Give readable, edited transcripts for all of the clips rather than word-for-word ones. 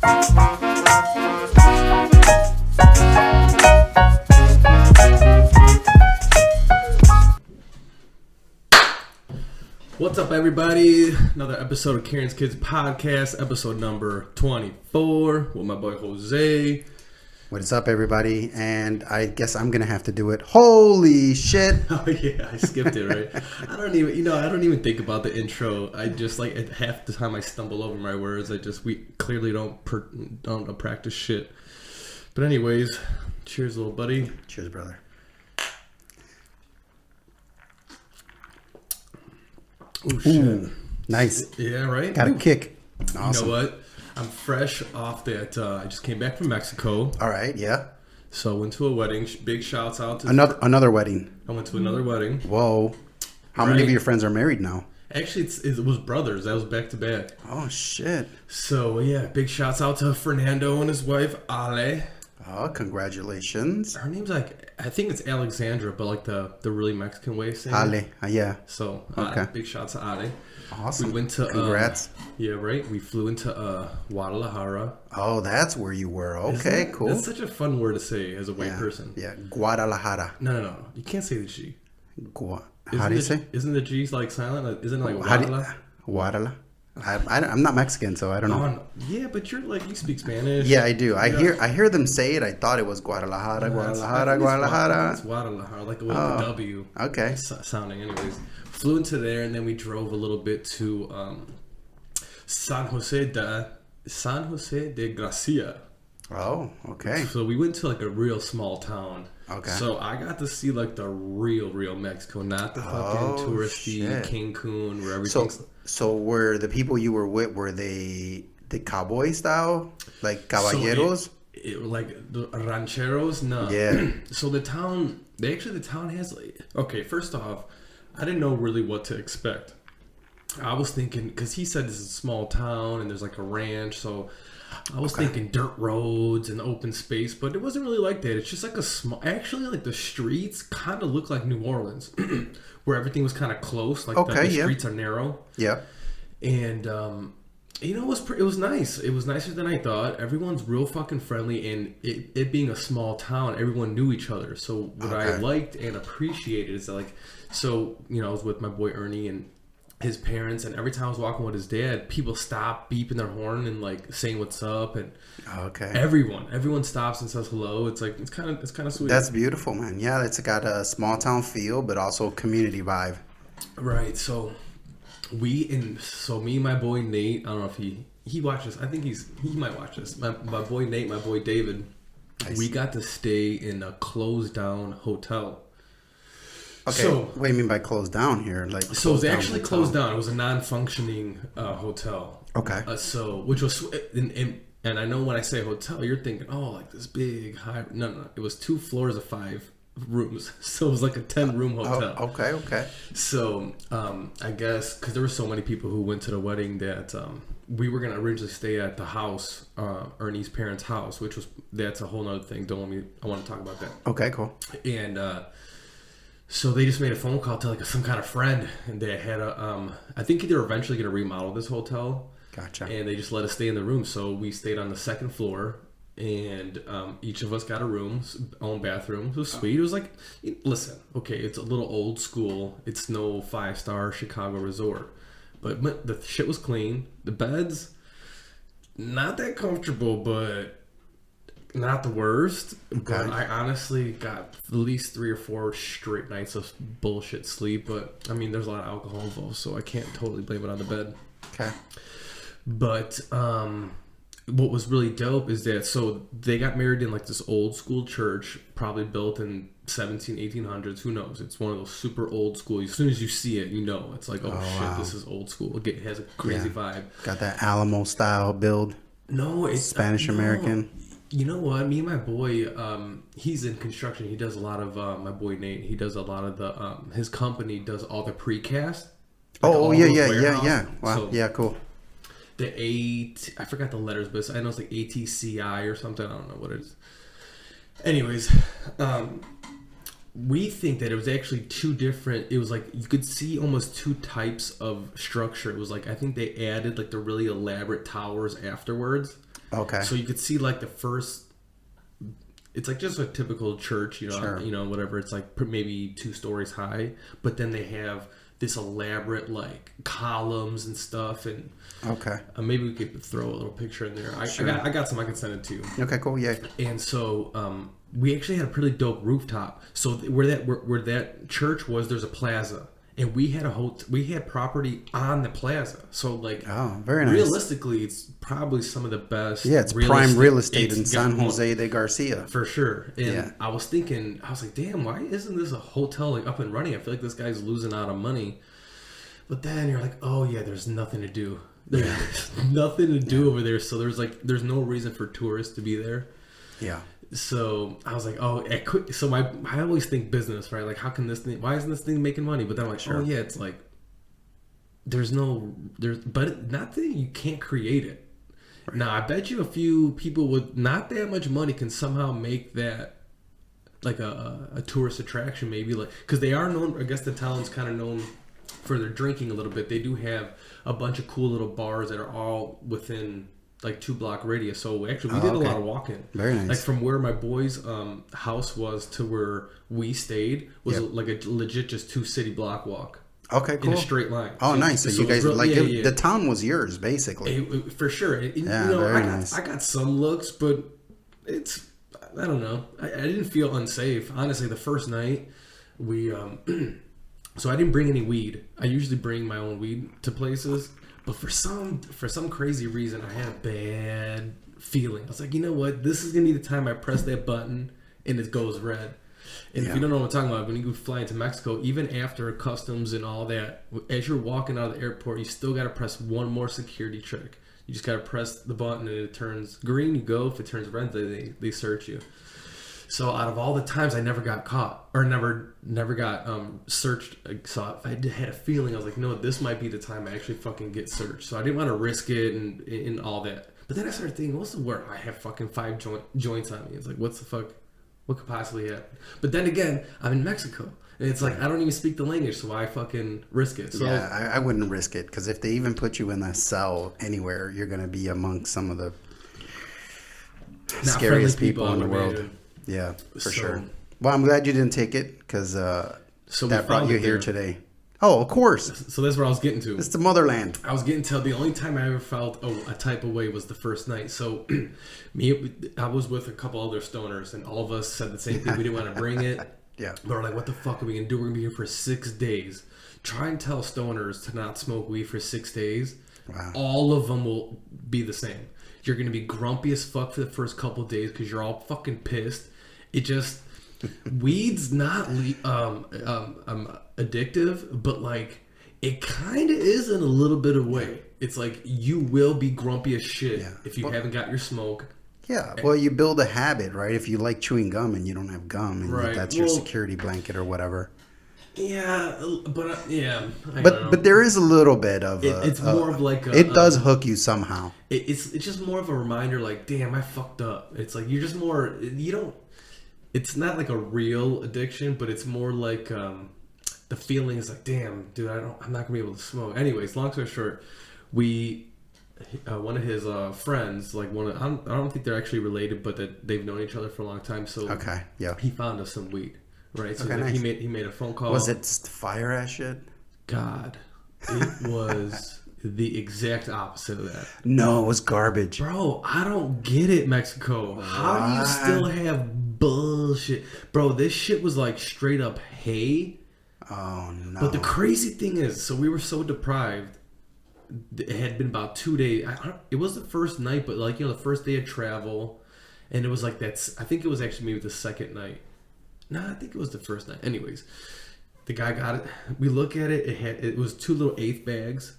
What's up, everybody? Another episode of Karen's Kids Podcast, episode number 24 with my boy Jose. What is up, everybody? And I guess I'm gonna have to do it. Holy shit! Oh yeah, I skipped it, right? I don't even think about the intro. I just at half the time I stumble over my words. We clearly don't practice shit. But anyways, cheers, little buddy. Cheers, brother. Oh shit! Ooh, nice. Yeah, right. Got a kick. Awesome. You know what? I'm fresh off that. I just came back from Mexico. All right. Yeah. So I went to a wedding. Big shouts out to Another wedding. I went to another wedding. Whoa. How many of your friends are married now? Actually, it was brothers. That was back to back. Oh shit. So yeah, big shouts out to Fernando and his wife Ale. Oh, congratulations. Her name's I think it's Alexandra, but the really Mexican way of saying Ale. Yeah. So okay. Big shouts to Ale. Awesome. We went to congrats. Yeah, right. We flew into Guadalajara. Oh, that's where you were. Okay, cool. That's such a fun word to say as a white person. Yeah, Guadalajara. No. You can't say the G. How do you say? Isn't the G silent? Isn't it Guadalajara? Guadalajara. I'm not Mexican, so I don't know. No. Yeah, but you're you speak Spanish. Yeah, I do. I hear them say it. I thought it was Guadalajara, Guadalajara. It's Guadalajara, like the W. Okay. Sounding, anyways. Flew into there, and then we drove a little bit to San Jose de Gracia. Oh, okay. So we went to a real small town. Okay. So I got to see the real Mexico, not the fucking touristy Cancun where everything's. So were the people you were with, were they the cowboy style, like caballeros? The rancheros? No. Yeah. So the town has okay. First off, I didn't know really what to expect. I was thinking, because he said this is a small town and there's a ranch, so I was thinking dirt roads and open space, but it wasn't really like that. It's just a small. Actually, the streets kind of look like New Orleans, where everything was kind of close. The streets are narrow. Yeah. And it was nice. It was nicer than I thought. Everyone's real fucking friendly, and it being a small town, everyone knew each other. So what I liked and appreciated is I was with my boy Ernie and his parents, and every time I was walking with his dad, people stop beeping their horn and saying what's up, and everyone stops and says hello. It's kind of sweet. That's beautiful, man. Yeah, it's got a small town feel, but also community vibe. Right. So me and my boy Nate, I don't know if he watches. I think he might watch this. My boy Nate, my boy David, we got to stay in a closed down hotel. Okay, so, what do you mean by closed down here? So it was actually closed down. It was a non-functioning hotel. Okay. Which was, and I know when I say hotel, you're thinking, this big high. No. It was 2 floors of 5 rooms. So it was a 10-room hotel. Okay. So, I guess because there were so many people who went to the wedding that we were gonna originally stay at the house, Ernie's parents' house, that's a whole nother thing. I want to talk about that. Okay, cool. And so they just made a phone call to some kind of friend, and they had I think they're eventually going to remodel this hotel. Gotcha. And they just let us stay in the room. So we stayed on the 2nd floor, and each of us got a room, own bathroom. It was sweet. It was listen, okay, it's a little old school. It's no 5-star Chicago resort, but the shit was clean. The beds, not that comfortable, but not the worst. Okay. But I honestly got at least 3 or 4 straight nights of bullshit sleep. But I mean, there's a lot of alcohol involved, so I can't totally blame it on the bed. Okay. But what was really dope is that they got married in this old school church, probably built in 1800s. Who knows? It's one of those super old school. As soon as you see it, it's shit, wow. This is old school. It has a crazy vibe. Got that Alamo style build. No, it's Spanish American. You know what? Me and my boy, he's in construction. He does a lot of, my boy Nate, he does a lot of the, his company does all the precast. Yeah. Wow. So yeah, cool. I forgot the letters, but I know it's ATCI or something. I don't know what it is. Anyways, we think that it was actually 2 different. It was you could see almost 2 types of structure. It was I think they added the really elaborate towers afterwards. Okay. So you could see like the first. It's like just a typical church, Sure. Whatever. It's like maybe 2 stories high, but then they have this elaborate like columns and stuff, and Okay. maybe we could throw a little picture in there. Sure. I got some. I can send it to you. Okay, cool. Yeah. And so we actually had a pretty dope rooftop. So where that church was, there's a plaza, and we had property on the plaza. So like, very nice. Realistically, it's probably some of the best. Yeah, it's prime real estate in San Jose de Garcia. For sure. And Yeah. I was like, damn, why isn't this a hotel like up and running? I feel like this guy's losing out on money. But then you're like, oh yeah, there's nothing to do. There's nothing to do over there. So there's no reason for tourists to be there. Yeah. So I was like, oh, so I always think business, right? Like, why isn't this thing making money? But then I'm like, Sure. oh yeah, it's like, but not that you can't create it. Right. Now, I bet you a few people with not that much money can somehow make that like a tourist attraction, maybe, like, because they are known. I guess the town's kind of known for their drinking a little bit. They do have a bunch of cool little bars that are all within like 2-block radius. So actually, we did a lot of walking. Very nice. Like from where my boy's house was to where we stayed was like a legit just 2 city block walk. Okay, cool. In a straight line. Oh, nice. So you guys the town was yours, basically. For sure. Very nice. I got some looks, but it's, I don't know. I didn't feel unsafe. Honestly, the first night we so I didn't bring any weed. I usually bring my own weed to places. But for some crazy reason, I had a bad feeling. I was like, you know what? This is going to be the time I press that button and it goes red. And if you don't know what I'm talking about, when you fly into Mexico, even after customs and all that, as you're walking out of the airport, you still got to press one more security check. You just got to press the button and it turns green, you go. If it turns red, they search you. So out of all the times I never got caught or never got searched, so I had a feeling, I was like, no, this might be the time I actually fucking get searched. So I didn't want to risk it and all that. But then I started thinking, what's the word? I have fucking 5 joints on me. It's like, what's the fuck? What could possibly happen? But then again, I'm in Mexico. And it's like, I don't even speak the language, so why fucking risk it? So, yeah, I wouldn't risk it, because if they even put you in a cell anywhere, you're going to be among some of the scariest people in the world. Imagine. Yeah, for sure. Well, I'm glad you didn't take it, because that brought you here today. Oh, of course. So that's where I was getting to. It's the motherland. I was getting to the only time I ever felt a type of way was the first night. So I was with a couple other stoners, and all of us said the same thing. We didn't want to bring it. Yeah. But we're like, what the fuck are we going to do? We're going to be here for 6 days. Try and tell stoners to not smoke weed for 6 days. Wow. All of them will be the same. You're going to be grumpy as fuck for the first couple of days because you're all fucking pissed. It just... Weed's not addictive, but like it kind of is in a little bit of way. It's like you will be grumpy as shit if you haven't got your smoke. Yeah, well, you build a habit, right? If you like chewing gum and you don't have gum, and that's your security blanket or whatever. Yeah, but but there is a little bit of it's more of like it does hook you somehow. It's just more of a reminder, like, damn, I fucked up. It's like you're just more you don't. It's not like a real addiction, but it's more like the feeling is like, damn, dude, I'm not gonna be able to smoke. Anyways, long story short, one of his friends, like I don't think they're actually related, but that they've known each other for a long time. So he found us some weed, right? So nice. he made a phone call. Was it fire ass shit? God, it was. The exact opposite of that. No, it was garbage. Bro, I don't get it, Mexico. What? How do you still have bullshit? Bro, this shit was like straight up hay. Oh, no. But the crazy thing is, so we were so deprived. It had been about 2 days. It was the first night, but like, the first day of travel. And it was like I think it was actually maybe the second night. No, I think it was the first night. Anyways, the guy got it. We look at it. It was 2 little 1/8 bags.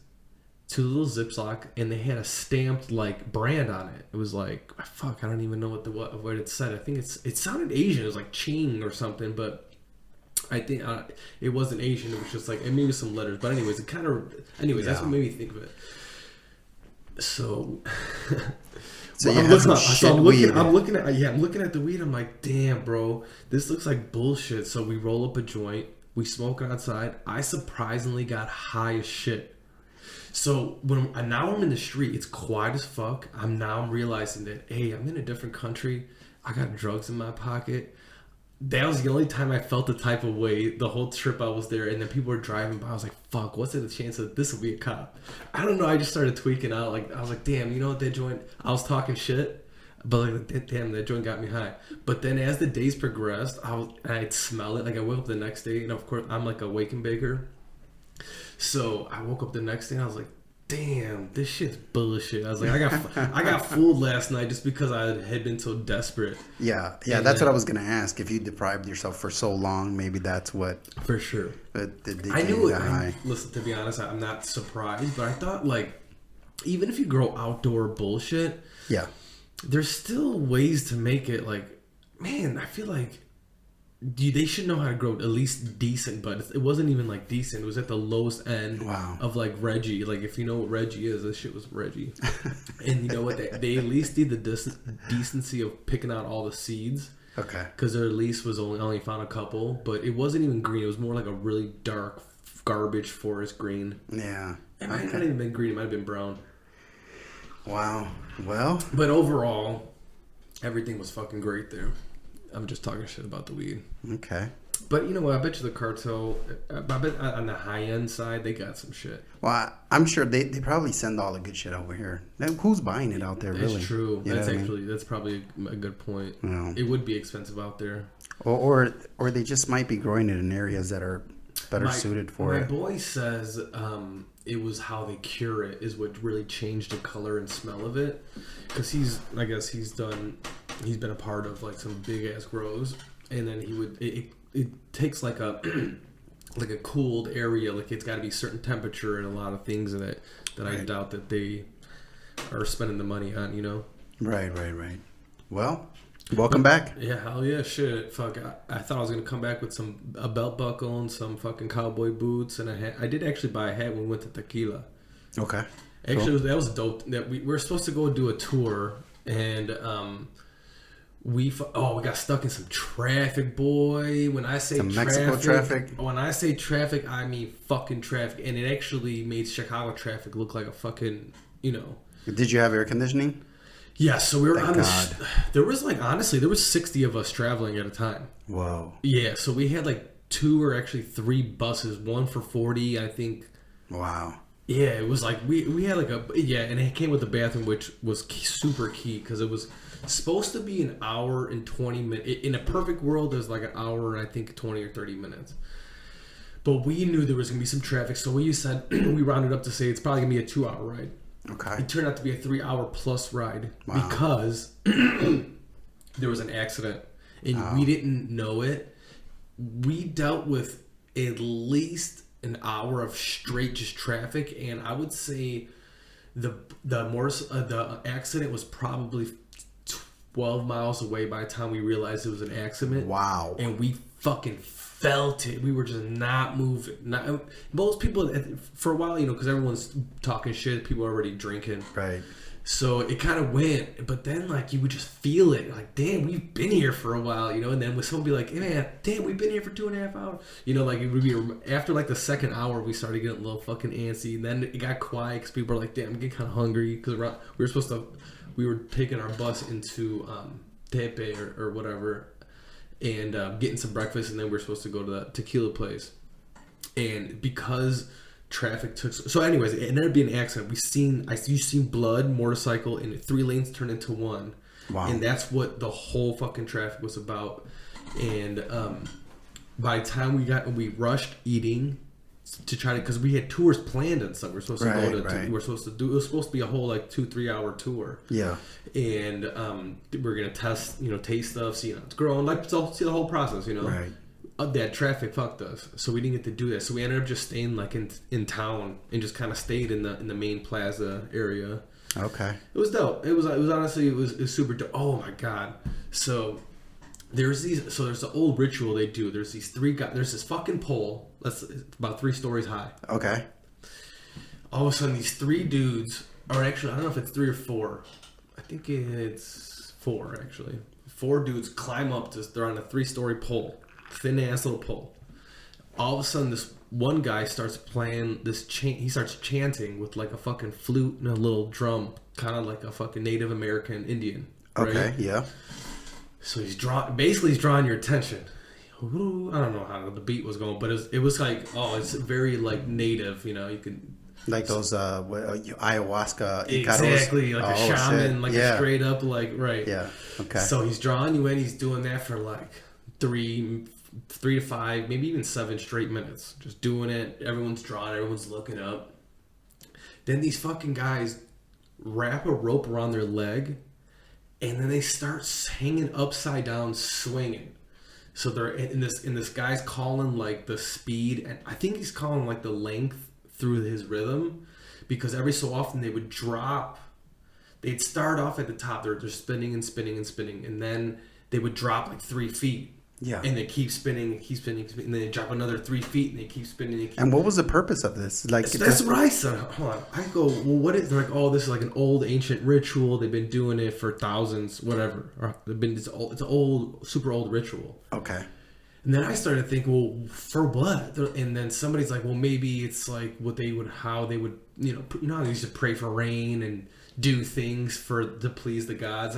2 little Ziploc, and they had a stamped like brand on it. It was like, fuck, I don't even know what it said. I think it sounded Asian. It was like Ching or something, but I think it wasn't Asian. It was just like maybe some letters. But anyways, that's what made me think of it. So, I'm looking at the weed. I'm like, damn, bro, this looks like bullshit. So we roll up a joint. We smoke outside. I surprisingly got high as shit. So now I'm in the street, it's quiet as fuck. I'm realizing that, hey, I'm in a different country. I got drugs in my pocket. That was the only time I felt the type of way the whole trip I was there. And then people were driving by. I was like, fuck, what's the chance that this will be a cop? I don't know. I just started tweaking out. Like, I was like, damn, you know what, that joint, I was talking shit, but like, damn, that joint got me high. But then as the days progressed, I'd smell it. Like, I woke up the next day, and of course, I'm like a wake and baker. So I woke up the next day and I was like, damn, this shit's bullshit. I was like, I got fooled last night just because I had been so desperate. Yeah, that's what I was gonna ask. If you deprived yourself for so long, maybe that's what. For sure. I knew it. Listen, to be honest, I'm not surprised, but I thought, like, even if you grow outdoor bullshit, yeah, there's still ways to make it. Like, man, I feel like they should know how to grow at least decent, but it wasn't even like decent. It was at the lowest end of like Reggie. Like, if you know what Reggie is, this shit was Reggie. And you know what? They at least did the decency of picking out all the seeds. Okay. Because their lease was only found a couple, but it wasn't even green. It was more like a really dark garbage forest green. Yeah. It might not even been green. It might have been brown. Wow. Well. But overall, everything was fucking great there. I'm just talking shit about the weed. Okay. But you know what? I bet you the cartel, I bet on the high end side, they got some shit. Well, I'm sure they probably send all the good shit over here. Who's buying it out there, really? It's true. That's probably a good point. Yeah. It would be expensive out there. Or they just might be growing it in areas that are better suited for it. My boy says it was how they cure it is what really changed the color and smell of it. Because he's been a part of like some big ass grows, and then it takes like a like a cooled area, like it's got to be certain temperature and a lot of things that I doubt that they are spending the money on, you know. Right. Well, welcome back. Yeah, hell yeah, shit. Fuck, I thought I was gonna come back with a belt buckle and some fucking cowboy boots and a hat. I did actually buy a hat when we went to Tequila. Okay. Actually, that was dope. That we were supposed to go do a tour, and we got stuck in some traffic, boy. When I say Mexico traffic, when I say traffic, I mean fucking traffic, and it actually made Chicago traffic look like a fucking, you know. Did you have air conditioning? Yeah, so we were on this. There was honestly, there was 60 of us traveling at a time. Whoa. Yeah, so we had like 2 or actually 3 buses, one for 40, I think. Wow. Yeah, it was like we had like and it came with the bathroom, which was super key because it was supposed to be an hour and 20 minutes. In a perfect world, there's like an hour and I think 20 or 30 minutes. But we knew there was gonna be some traffic, so we said we rounded up to say it's probably gonna be a 2-hour ride. Okay. It turned out to be a 3-hour plus ride because there was an accident and we didn't know it. We dealt with at least an hour of straight just traffic, and I would say the accident was probably 12 miles away by the time we realized it was an accident. Wow. And we fucking felt it. We were just not moving. Most people, for a while, you know, because everyone's talking shit, people are already drinking. Right. So it kind of went, but then like you would just feel it, like damn, we've been here for a while, you know. And then when someone be like, hey, man, damn, we've been here for 2.5 hours, you know, like it would be after like the second hour, we started getting a little fucking antsy, and then it got quiet because people were like, damn, I'm getting kind of hungry because we were taking our bus into Tepe or whatever, and getting some breakfast, and then we were supposed to go to that tequila place, and because traffic took so anyways, it ended up being an accident. You seen blood, motorcycle, and 3 lanes turned into 1. Wow. And that's what the whole fucking traffic was about. And by the time we rushed eating to try to, because we had tours planned and stuff. We're supposed to go to we're supposed to do, it was supposed to be a whole like 2-3 hour tour. Yeah. And we're gonna taste stuff, see how it's growing, like see the whole process, you know. Right. That traffic fucked us, so we didn't get to do that. So we ended up just staying like in town and just kind of stayed in the main plaza area. Okay. It was dope. It was honestly it was super dope. Oh my god. So there's the old ritual they do. There's these 3 guys. There's this fucking pole that's about 3 stories high. Okay. All of a sudden, these 3 dudes, or actually I don't know if it's 3 or 4. I think it's 4 actually. 4 dudes climb up. They're on a 3-story pole. Thin ass little pole. all of a sudden this one guy starts playing this he starts chanting with like a fucking flute and a little drum, kind of like a fucking Native American Indian. Right? Okay, yeah. So he's drawing your attention. I don't know how the beat was going, but it was like, it's very like native, you know, you could... Like those ayahuasca icaros? Exactly, like a shaman, shit. like a straight up, like, right. Yeah, okay. So he's drawing you in, he's doing that for like 3 to 5, maybe even 7 straight minutes. Just doing it, everyone's drawing, everyone's looking up. Then these fucking guys wrap a rope around their leg, and then they start hanging upside down, swinging. So they're in this guy's calling like the speed, and I think he's calling like the length through his rhythm, because every so often they would drop. They'd start off at the top, they're spinning and spinning and spinning, and then they would drop like 3 feet. Yeah. And they keep spinning, and then they drop another 3 feet, and they keep spinning. And what was the purpose of this? Like that's what I said. Hold on. I go, well, what is? They're like, oh, this is like an old ancient ritual. They've been doing it for thousands, whatever. Or it's an old, super old ritual. Okay. And then I started thinking, well, for what? And then somebody's like, well, maybe it's like how they would, you know how they used to pray for rain and do things to please the gods.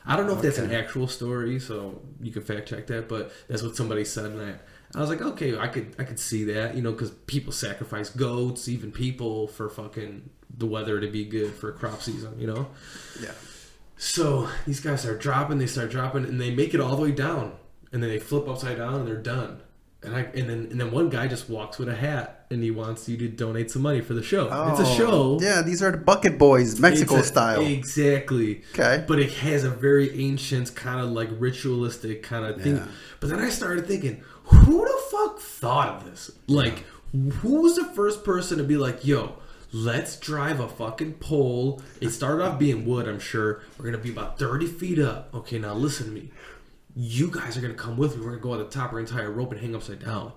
I don't know if that's an actual story, so you can fact check that, but that's what somebody said, and I was like, okay, I could see that, you know, because people sacrifice goats, even people, for fucking the weather to be good for crop season, you know? Yeah. So these guys start dropping, and they make it all the way down, and then they flip upside down, and they're done. And then one guy just walks with a hat, and he wants you to donate some money for the show. Oh, it's a show. Yeah, these are the Bucket Boys, Mexico style. Exactly. Okay. But it has a very ancient kind of like ritualistic kind of thing. Yeah. But then I started thinking, who the fuck thought of this? Like, who was the first person to be like, yo, let's drive a fucking pole. It started off being wood, I'm sure. We're going to be about 30 feet up. Okay, now listen to me. You guys are going to come with me. We're going to go at the top. We're going to tie a rope and hang upside down.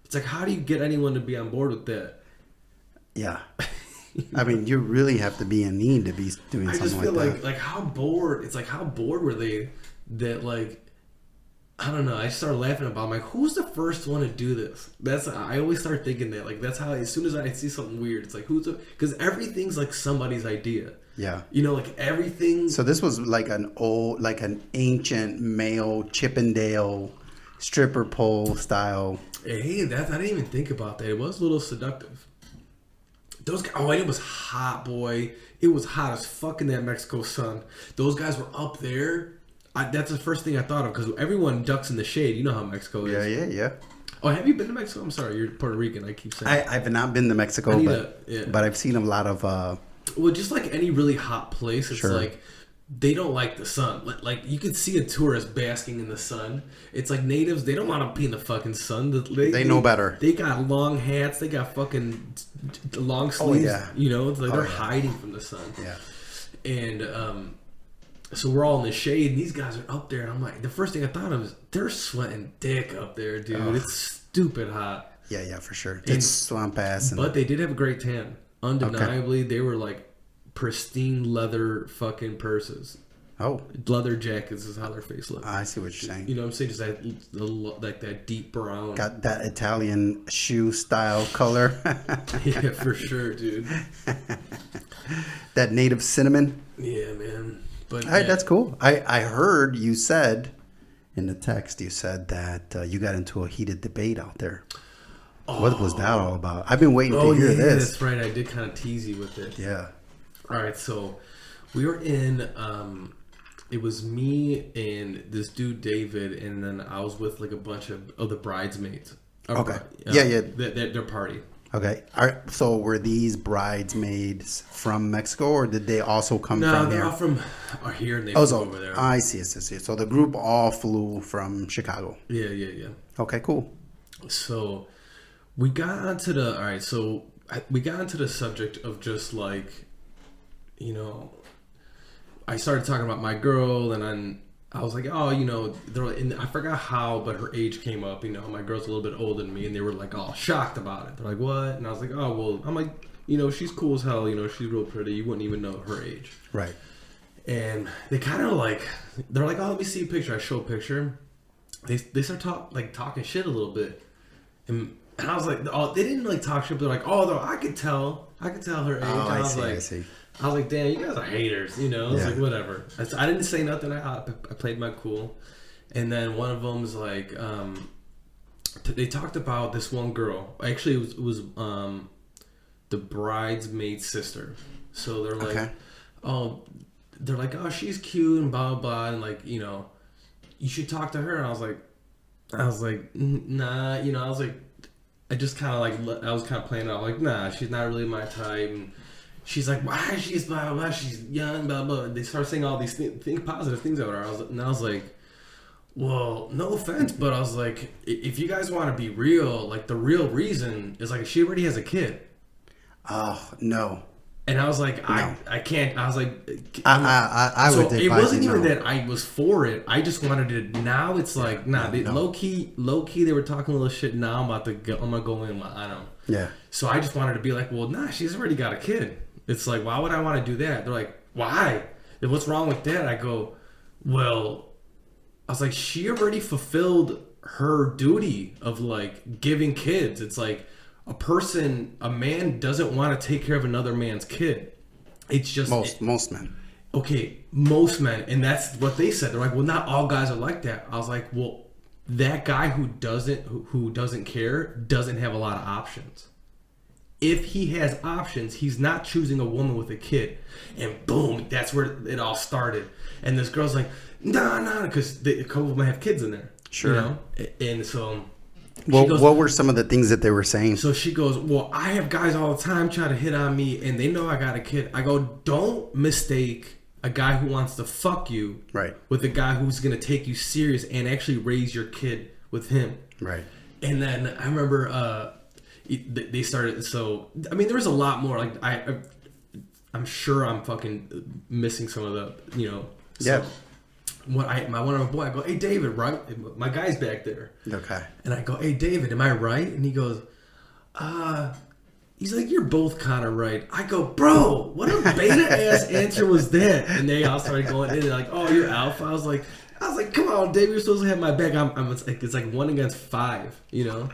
It's like, how do you get anyone to be on board with that? Yeah. I mean, you really have to be in need to be doing something like that. I just feel like how bored. It's like, how bored were they that, like, I don't know. I started laughing about it. I'm like, who's the first one to do this? I always start thinking that. Like, that's how, as soon as I see something weird, it's like, because everything's like somebody's idea. Yeah. You know, like everything. So this was like an ancient male Chippendale stripper pole style. Hey, I didn't even think about that. It was a little seductive. Those guys, and it was hot, boy. It was hot as fuck in that Mexico sun. Those guys were up there. That's the first thing I thought of, because everyone ducks in the shade. You know how Mexico is. Yeah. Oh, have you been to Mexico? I'm sorry, you're Puerto Rican. I keep saying. I've not been to Mexico, but I've seen a lot of. Well, just like any really hot place, it's like they don't like the sun. Like you could see a tourist basking in the sun. It's like natives, they don't want to be in the fucking sun. They know better. They got long hats. They got fucking long sleeves. Oh, yeah. You know, it's like they're hiding from the sun. Yeah. And so we're all in the shade, and these guys are up there. And I'm like, the first thing I thought of is they're sweating dick up there, dude. Oh. It's stupid hot. Yeah, for sure. It's swamp ass. But they did have a great tan. Undeniably, they were like pristine leather fucking purses. Oh, leather jackets is how their face looked. I see what you're saying. You know what I'm saying? Just like that deep brown. Got that Italian shoe style color. Yeah, for sure, dude. That native cinnamon. Yeah, man. But all right, that's cool. I heard you said in the text, you said that you got into a heated debate out there. Oh. What was that all about? I've been waiting to hear this. That's right. I did kind of tease you with it. Yeah. All right. So we were in, it was me and this dude, David, and then I was with like a bunch of the bridesmaids. Okay. Yeah. Their party. Okay. All right. So were these bridesmaids from Mexico, or did they also come from here? No, they're all from here, and they flew over there. I see. So the group all flew from Chicago. Yeah. Okay, cool. So we got onto the subject of just like, you know, I started talking about my girl, and then I was like, oh, you know, I forgot how, but her age came up. You know, my girl's a little bit older than me, and they were like all shocked about it. They're like, what? And I was like, oh, well, I'm like, you know, she's cool as hell. You know, she's real pretty. You wouldn't even know her age. Right. And they kind of like, they're like, oh, let me see a picture. I show a picture. They start talking shit a little bit. And I was like, oh, they didn't like talk shit. They're like, oh, though I could tell her age. Oh, I see. I was like, damn, you guys are haters, you know? It's Yeah. like, whatever. I didn't say nothing. I played my cool. And then one of them's like, they talked about this one girl. Actually, it was the bridesmaid's sister. So they're like, oh, she's cute and blah, blah, blah. And like, you know, you should talk to her. And I was like, nah, you know, I just kind of like, I was kind of playing out like, nah, she's not really my type. And she's like, why? She's blah, blah, blah. She's young, blah, blah. They start saying all these positive things about her. I was like, well, no offense, but I was like, if you guys want to be real, like the real reason is like she already has a kid. Oh, no. And I was like, no. I can't. I was like, I would. So it wasn't even that I was for it. I just wanted to. Now it's like, nah. Low key. They were talking a little shit. Now I'm gonna go in on them. Yeah. So I just wanted to be like, well, nah. She's already got a kid. It's like, why would I want to do that? They're like, why? And what's wrong with that? I go, well, I was like, she already fulfilled her duty of like giving kids. It's like a man doesn't want to take care of another man's kid. It's just most men. Okay, most men, and that's what they said. They're like, well, not all guys are like that. I was like, well, that guy who doesn't care doesn't have a lot of options. If he has options, he's not choosing a woman with a kid. And boom, that's where it all started. And this girl's like, nah, because a couple of them have kids in there. Sure. You know? And so... Well, what were some of the things that they were saying? So she goes, well, I have guys all the time try to hit on me, and they know I got a kid. I go, don't mistake a guy who wants to fuck you with a guy who's going to take you serious and actually raise your kid with him. Right. And then I remember they started, so, I mean, there was a lot more. Like, I'm sure I'm fucking missing some of the, you know. So, yeah. One of my boy, I go, hey David, right? My guy's back there. Okay. And I go, hey David, am I right? And he goes, he's like, you're both kind of right. I go, bro, what a beta ass answer was that? And they all started going in, like, oh, you're alpha. I was like, come on, David, you're supposed to have my back. It's like 1 against 5, you know.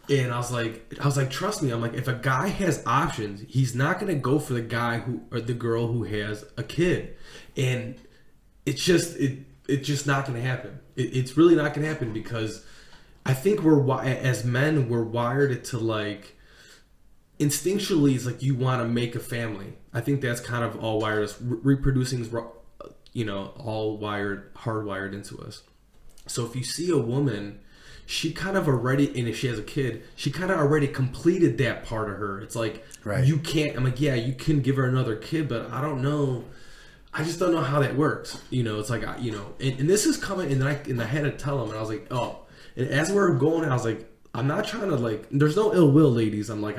And I was like, trust me. I'm like, if a guy has options, he's not gonna go for the guy or the girl who has a kid, and it's just not going to happen. It's really not going to happen because I think as men, we're wired to like instinctually. It's like you want to make a family. I think that's kind of all wired us. Reproducing is, you know, all hardwired into us. So if you see a woman, she kind of already, and if she has a kid, she kind of already completed that part of her. It's like, you can't. I'm like, yeah, you can give her another kid, but I don't know. I just don't know how that works. You know, it's like, you know, and this is coming, and I had to tell him, and I was like, oh, and as we were going, I was like, I'm not trying to like, there's no ill will, ladies. I'm like,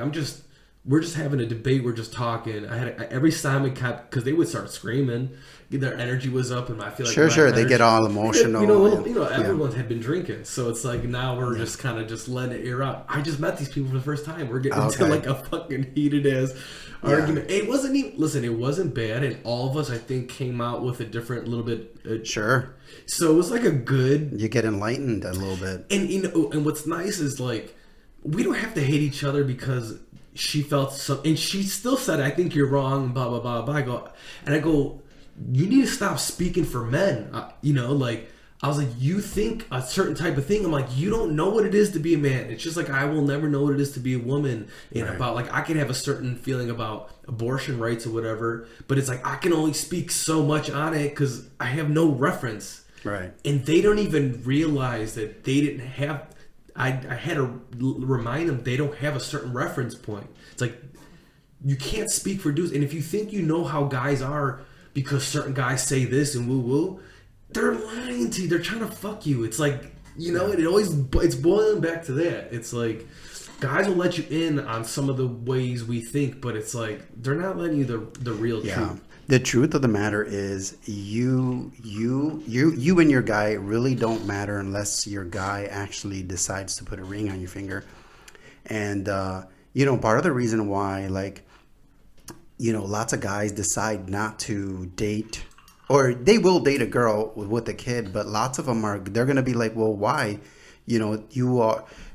we're just having a debate. We're just talking. Every time we kept, because they would start screaming, their energy was up, and I feel like sure, they get all emotional. You know, everyone had been drinking, so it's like now we're just kind of just letting it air out. I just met these people for the first time. We're getting into like a fucking heated ass argument. It wasn't even, listen, it wasn't bad, and all of us, I think, came out with a different little bit. Sure. So it was like a good. You get enlightened a little bit, and you know, and what's nice is like we don't have to hate each other because she felt so, and she still said, "I think you're wrong." Blah blah blah blah. I go, you need to stop speaking for men. You know, like. I was like, you think a certain type of thing. I'm like, you don't know what it is to be a man. It's just like I will never know what it is to be a woman. And about like I can have a certain feeling about abortion rights or whatever, but it's like I can only speak so much on it because I have no reference. Right. And they don't even realize that they didn't have. I had to remind them they don't have a certain reference point. It's like you can't speak for dudes. And if you think you know how guys are because certain guys say this and woo woo. They're lying to you. They're trying to fuck you. It's like, you know, it's boiling back to that. It's like guys will let you in on some of the ways we think, but it's like they're not letting you the real truth. The truth of the matter is you and your guy really don't matter unless your guy actually decides to put a ring on your finger. And you know, part of the reason why, like, you know, lots of guys decide not to date. Or they will date a girl with a kid, but lots of them they're going to be like, well, why? You know,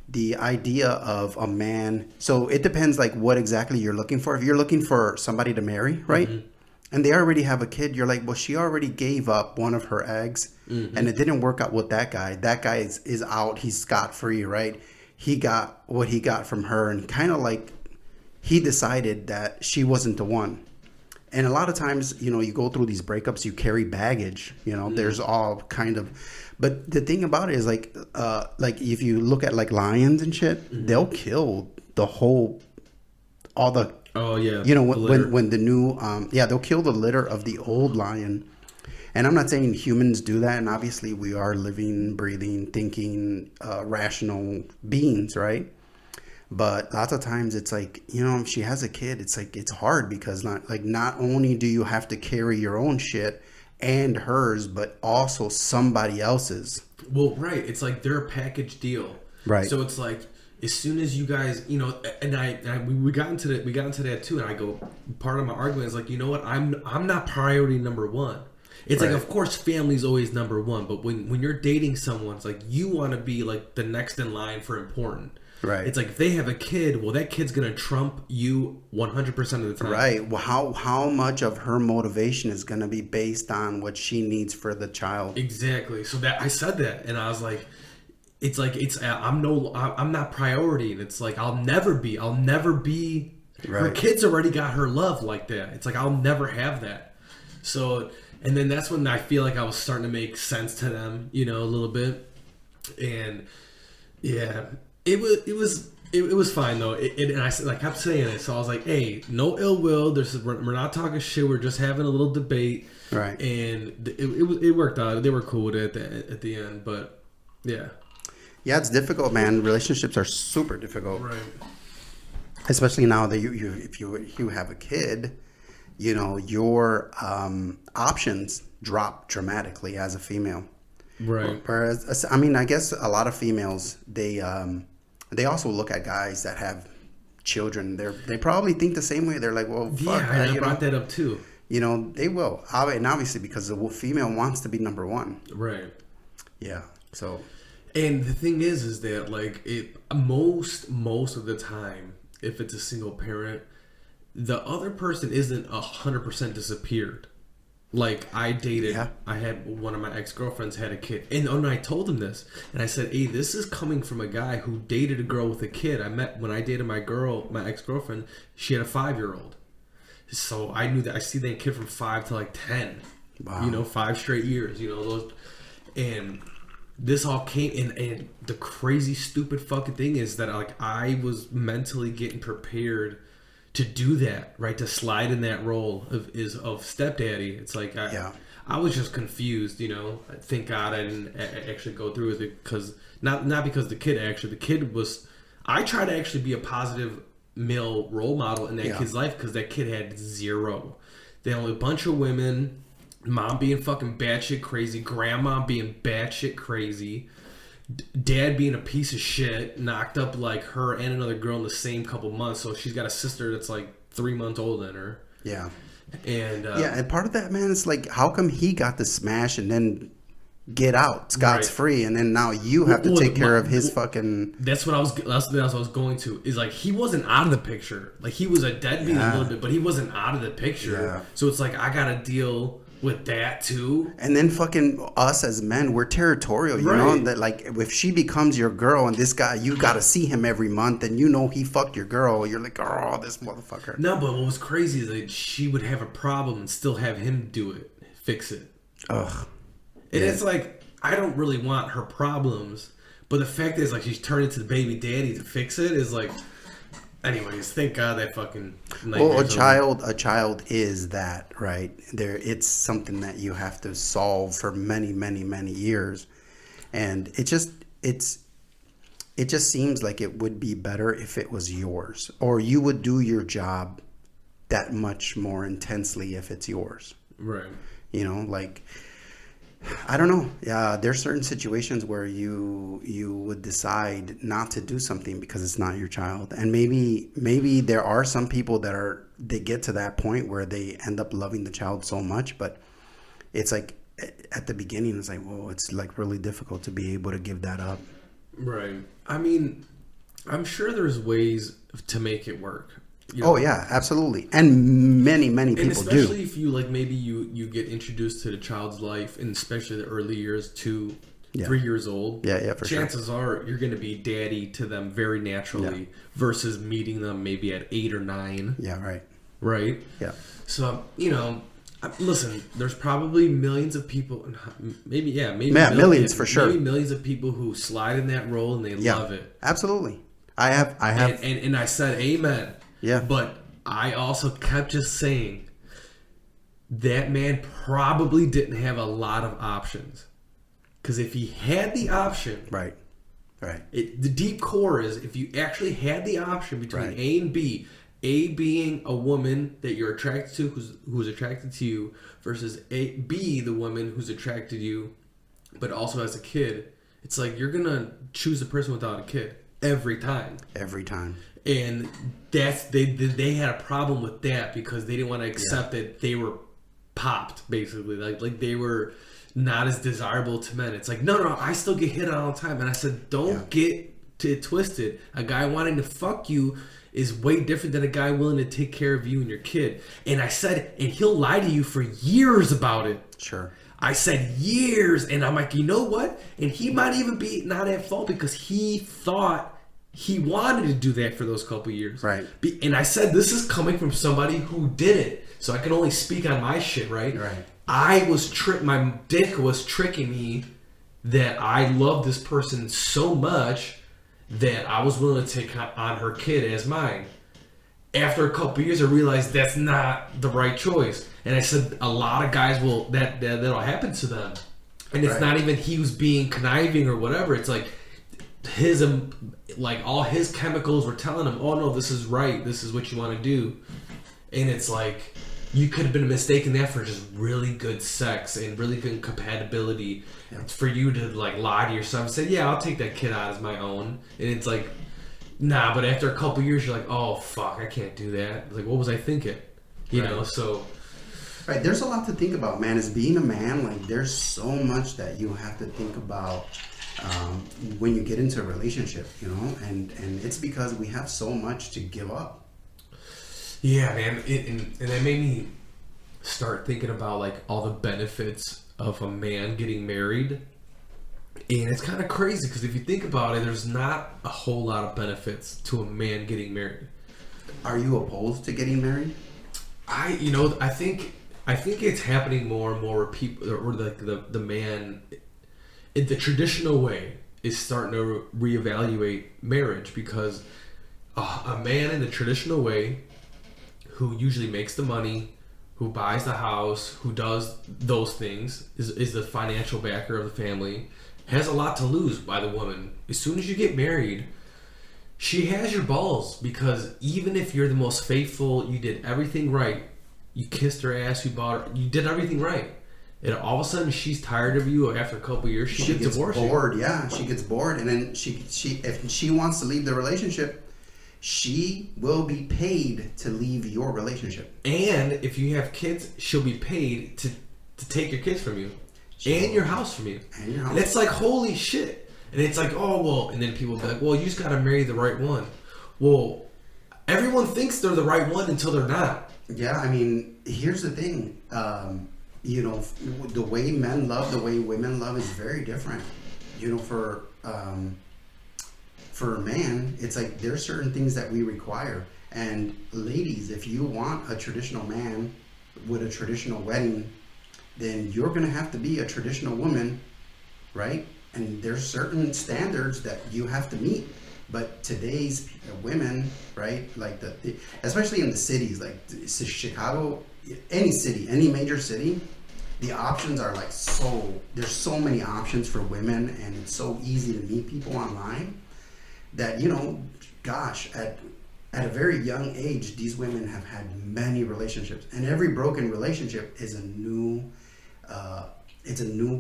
the idea of a man. So it depends like what exactly you're looking for. If you're looking for somebody to marry, right? Mm-hmm. And they already have a kid, you're like, well, she already gave up one of her eggs, and it didn't work out with that guy. That guy is out. He's scot-free, right? He got what he got from her, and kind of like he decided that she wasn't the one. And a lot of times, you know, you go through these breakups, you carry baggage, you know, there's all kind of, but the thing about it is like if you look at like lions and shit, they'll kill all the, oh yeah, you know, when the new, they'll kill the litter of the old lion. And I'm not saying humans do that. And obviously we are living, breathing, thinking, rational beings, right? But lots of times it's like, you know, if she has a kid, it's like, it's hard because not only do you have to carry your own shit and hers, but also somebody else's. Well, right. It's like they're a package deal. Right. So it's like, as soon as you guys, you know, and we got into that too. And I go, part of my argument is like, you know what? I'm not priority number one. It's right. Like, of course, family's always number one. But when you're dating someone, it's like you want to be like the next in line for important. Right. It's like if they have a kid, well, that kid's going to trump you 100% of the time. Right. Well, how much of her motivation is going to be based on what she needs for the child? Exactly. So that I said that, and I was like, I'm not priority, and it's like I'll never be. Right. Her kid's already got her love like that. It's like I'll never have that. So, and then that's when I feel like I was starting to make sense to them, you know, a little bit, and yeah. It was fine though. And I kept saying it, so I was like, "Hey, no ill will. We're not talking shit. We're just having a little debate." Right. And it worked out. They were cool with it at the end, but yeah. Yeah, it's difficult, man. Relationships are super difficult. Right. Especially now that if you have a kid, you know, your options drop dramatically as a female. Right. Whereas, I mean, I guess a lot of females they also look at guys that have children. They probably think the same way. They're like, well, fuck. Yeah, I brought that up too. You know, they will. And obviously because the female wants to be number one. Right. Yeah. So. And the thing is that like most of the time, if it's a single parent, the other person isn't 100% disappeared. Like I had one of my ex-girlfriends had a kid, and I told him this, and I said, "Hey, this is coming from a guy who dated a girl with a kid. When I dated my ex-girlfriend, she had a 5-year-old, so I knew that I see that kid from 5 to like 10, wow. You know, 5 straight years, you know those, and this all came in, and the crazy stupid fucking thing is that like I was mentally getting prepared." To do that, right? To slide in that role of stepdaddy. It's like I was just confused, you know. Thank God I didn't actually go through with it because not because the kid was. I try to actually be a positive male role model in that kid's life because that kid had zero. They had a bunch of women, mom being fucking batshit crazy, grandma being batshit crazy. Dad being a piece of shit, knocked up like her and another girl in the same couple months. So she's got a sister that's like 3 months older than her. Yeah. And and part of that, man, is like, how come he got the smash and then get out Scott's free, and then now you have to take care of his fucking. That's what I was going to. Is like he wasn't out of the picture. Like he was a deadbeat a little bit, but he wasn't out of the picture. Yeah. So it's like I gotta deal with that too. And then fucking us as men, we're territorial, you know, that like if she becomes your girl and this guy, you got to see him every month and you know he fucked your girl, you're like, oh, this motherfucker. No, but what was crazy is that she would have a problem and still have him do it, fix it. Ugh. And it's like, I don't really want her problems, but the fact is like she's turning to the baby daddy to fix it is like, anyways, thank God that fucking. Well, a child is that, right? It's something that you have to solve for many, many, many years, and it just seems like it would be better if it was yours, or you would do your job that much more intensely if it's yours. Right. You know, like. I don't know. Yeah, there's certain situations where you would decide not to do something because it's not your child, and maybe there are some people they get to that point where they end up loving the child so much, but it's like at the beginning it's like, whoa, it's like really difficult to be able to give that up. Right. I mean, I'm sure there's ways to make it work. Oh yeah, absolutely, and many people do. Especially if you like, maybe you get introduced to the child's life, and especially the early years, 2, 3 years old. Yeah, for sure. Chances are you're going to be daddy to them very naturally, versus meeting them maybe at 8 or 9. Yeah, right. Right. Yeah. So listen, there's probably millions of people, maybe millions for sure. Maybe millions of people who slide in that role and they love it. Absolutely. I have, and I said amen. Yeah. But I also kept just saying that man probably didn't have a lot of options. Because if he had the option... Right. The deep core is, if you actually had the option between A and B, A being a woman that you're attracted to, who's attracted to you, versus B, the woman who's attracted to you, but also has a kid, it's like you're going to choose the person without a kid. Every time. And they had a problem with that because they didn't want to accept that they were popped, basically. Like they were not as desirable to men. It's like, no, I still get hit on all the time. And I said, don't get it twisted. A guy wanting to fuck you is way different than a guy willing to take care of you and your kid. And I said, and he'll lie to you for years about it. Sure. I said years, and I'm like, you know what? And he might even be not at fault because he thought he wanted to do that for those couple years. Right. And I said, this is coming from somebody who did it. So I can only speak on my shit, right? Right. My dick was tricking me that I love this person so much that I was willing to take on her kid as mine. After a couple years, I realized that's not the right choice. And I said, a lot of guys that'll happen to them. And it's not even he was being conniving or whatever. It's like his, all his chemicals were telling him, oh no, this is right. This is what you want to do. And it's like, you could have been mistaken that for just really good sex and really good compatibility. It's for you to lie to yourself and say, yeah, I'll take that kid out as my own. And it's like, nah, but after a couple years, you're like, oh fuck, I can't do that. Like, what was I thinking? You know, so. Right, there's a lot to think about, man. As being a man, there's so much that you have to think about when you get into a relationship, and it's because we have so much to give up. Yeah, man, and that made me start thinking about all the benefits of a man getting married, and it's kind of crazy because if you think about it, there's not a whole lot of benefits to a man getting married. Are you opposed to getting married? I think it's happening more and more where people, or the man, in the traditional way, is starting to reevaluate marriage because a man in the traditional way, who usually makes the money, who buys the house, who does those things, is the financial backer of the family, has a lot to lose by the woman. As soon as you get married, she has your balls, because even if you're the most faithful, you did everything right, you kissed her ass, you bought her, you did everything right, and all of a sudden she's tired of you after a couple of years, she gets divorced. Bored. Yeah, she gets bored, and then she if she wants to leave the relationship, she will be paid to leave your relationship. And if you have kids, she'll be paid to take your kids from you. And your house from you. And it's like, holy shit. And it's like, oh, well, and then people will be like, well, you just got to marry the right one. Well, everyone thinks they're the right one until they're not. Yeah, I mean, here's the thing. The way men love, the way women love is very different. For a man, it's like there's certain things that we require. And ladies, if you want a traditional man with a traditional wedding, then you're going to have to be a traditional woman, right? And there's certain standards that you have to meet. But today's women, right, especially in the cities, like Chicago, any city, any major city, the options are there's so many options for women, and it's so easy to meet people online that, gosh, at a very young age, these women have had many relationships, and every broken relationship is a new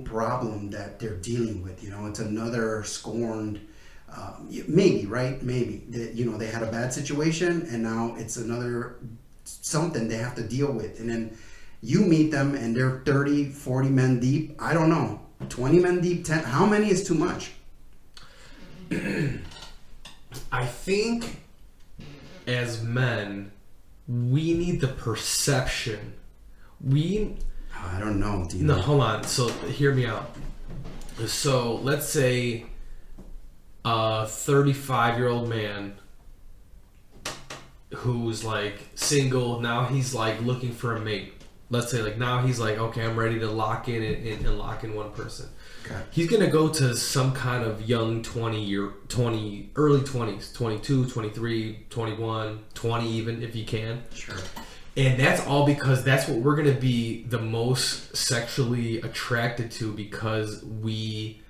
problem that they're dealing with. It's another scorned, maybe they had a bad situation, and now it's another something they have to deal with. And then you meet them and they're 30, 40 men deep. I don't know, 20 men deep, 10. How many is too much? I think as men, we need the perception. I don't know. No, hold on. So hear me out. So let's say a 35-year-old man who's like single, now he's like looking for a mate. Let's say like now he's like, okay, I'm ready to lock in and lock in one person. Okay. He's gonna go to some kind of young early 20s, 22, 23, 21, 20 even if he can. Sure. And that's all because that's what we're gonna be the most sexually attracted to, because we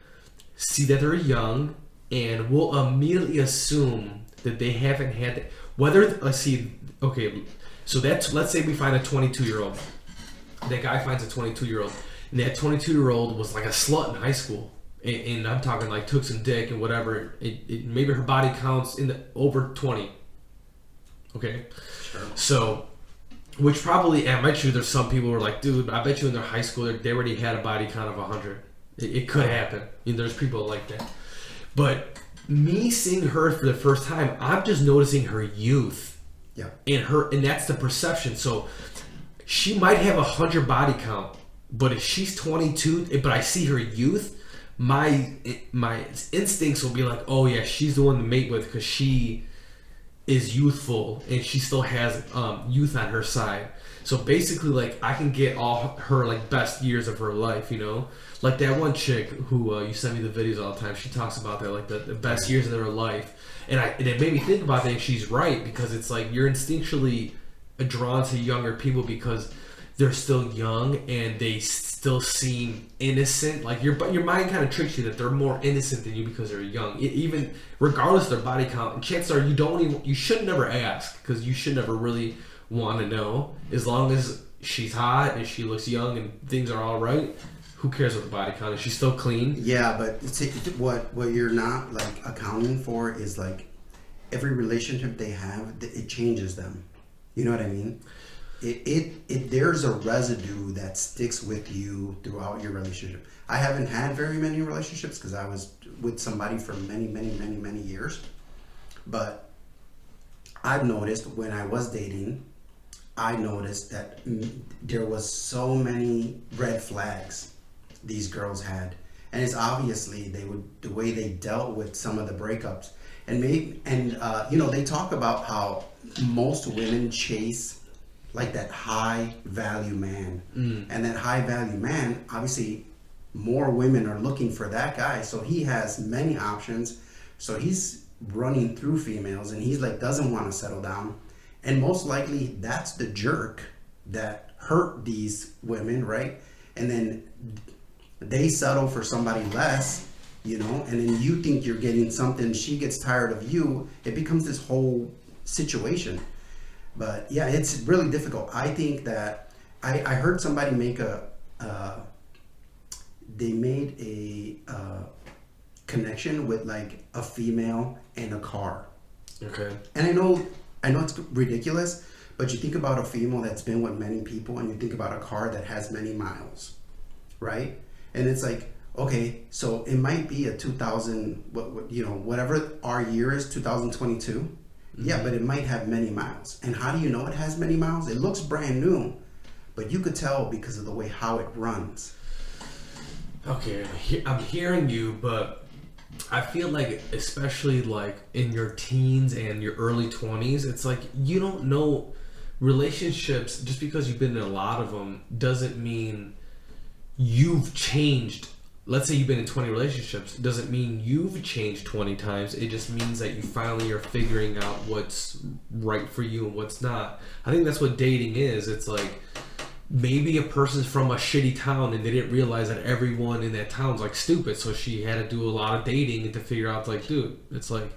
see that they're young and we'll immediately assume that they haven't had that. Let's say we find a 22-year-old. That guy finds a 22-year-old, and that 22-year-old was like a slut in high school, and I'm talking like took some dick and whatever. Maybe her body counts in the over 20. Okay, sure. So, which probably, I bet you there's some people who are like, dude, I bet you in their high school they already had a body count of 100. It could happen. There's people like that, but me seeing her for the first time, I'm just noticing her youth. Yeah. And that's the perception. So she might have 100 body count, but if she's 22, but I see her youth, my instincts will be like, oh yeah, she's the one to mate with because she is youthful and she still has youth on her side. So basically, like, I can get all her like best years of her life, like that one chick who you send me the videos all the time. She talks about that, like the best years of her life, and it made me think about that. And she's right, because it's like you're instinctually drawn to younger people because they're still young and they still seem innocent. Like your mind kind of tricks you that they're more innocent than you because they're young, even regardless of their body count. And chances are you should never ask, because you should never really want to know. As long as she's hot and she looks young and things are all right, who cares what the body count is? She's still clean. Yeah, but what you're not like accounting for is like every relationship they have, it changes them. You know what I mean? There's a residue that sticks with you throughout your relationship. I haven't had very many relationships because I was with somebody for many, many, many, many years. But I've noticed when I was dating, I noticed that there was so many red flags these girls had, and it's obviously the way they dealt with some of the breakups, and they talk about how most women chase like that high value man, and that high value man, obviously more women are looking for that guy, so he has many options, so he's running through females and he's like doesn't want to settle down, and most likely that's the jerk that hurt these women, right? And then they settle for somebody less, and then you think you're getting something, she gets tired of you, it becomes this whole situation. But yeah, it's really difficult. I think that I heard somebody make they made a connection with like a female and a car. Okay. And I know it's ridiculous, but you think about a female that's been with many people, and you think about a car that has many miles, right? And it's like, okay, so it might be a 2000, whatever our year is, 2022. Mm-hmm. Yeah, but it might have many miles. And how do you know it has many miles? It looks brand new, but you could tell because of the way how it runs. Okay, I'm hearing you, but I feel like, especially like in your teens and your early 20s, it's like you don't know relationships. Just because you've been in a lot of them doesn't mean you've changed. Let's say you've been in 20 relationships, doesn't mean you've changed 20 times. It just means that you finally are figuring out what's right for you and what's not. I think that's what dating is. It's like maybe a person's from a shitty town and they didn't realize that everyone in that town's like stupid, so she had to do a lot of dating to figure out, like, dude, it's like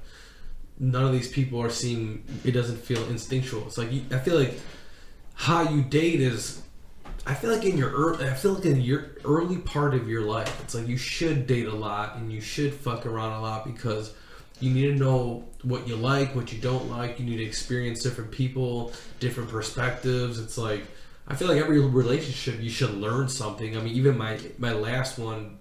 none of these people are seeing, it doesn't feel instinctual. It's like I feel like how you date is, I feel like in your early part of your life, it's like you should date a lot and you should fuck around a lot, because you need to know what you like, what you don't like. You need to experience different people, different perspectives. It's like, I feel like every relationship you should learn something. I mean, even my last one,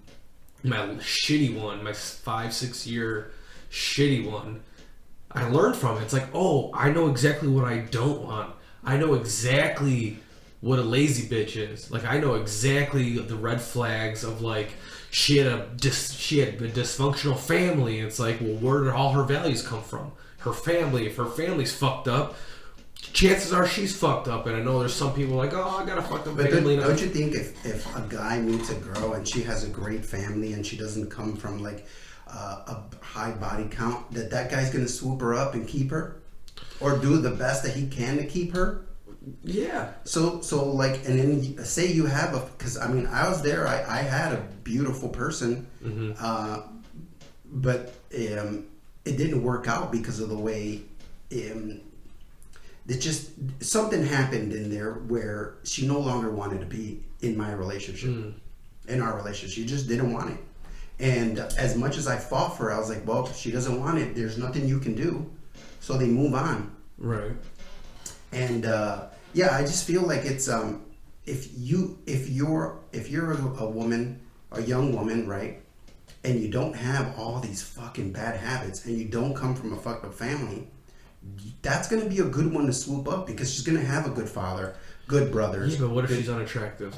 my shitty one, my 5-6 year shitty one, I learned from it. It's like, oh, I know exactly what I don't want. I know exactly what a lazy bitch is. Like, I know exactly the red flags of, like, she had a dysfunctional family. It's like, well, where did all her values come from? Her family. If her family's fucked up, chances are she's fucked up. And I know there's some people like, oh, I got a fucked up family. But don't you think if a guy meets a girl and she has a great family and she doesn't come from like a high body count, that guy's gonna swoop her up and keep her, or do the best that he can to keep her? Yeah. So like, and then say you have because I mean, I was there. I had a beautiful person, but it didn't work out because of the way. It just, something happened in there where she no longer wanted to be in my relationship, in our relationship. She just didn't want it. And as much as I fought for her, I was like, well, she doesn't want it. There's nothing you can do. So they move on. Right. And yeah, I just feel like it's if you're a woman, a young woman, right, and you don't have all these fucking bad habits, and you don't come from a fucked up family, that's gonna be a good one to swoop up because she's gonna have a good father, good brothers. Yeah, but what if she's unattractive?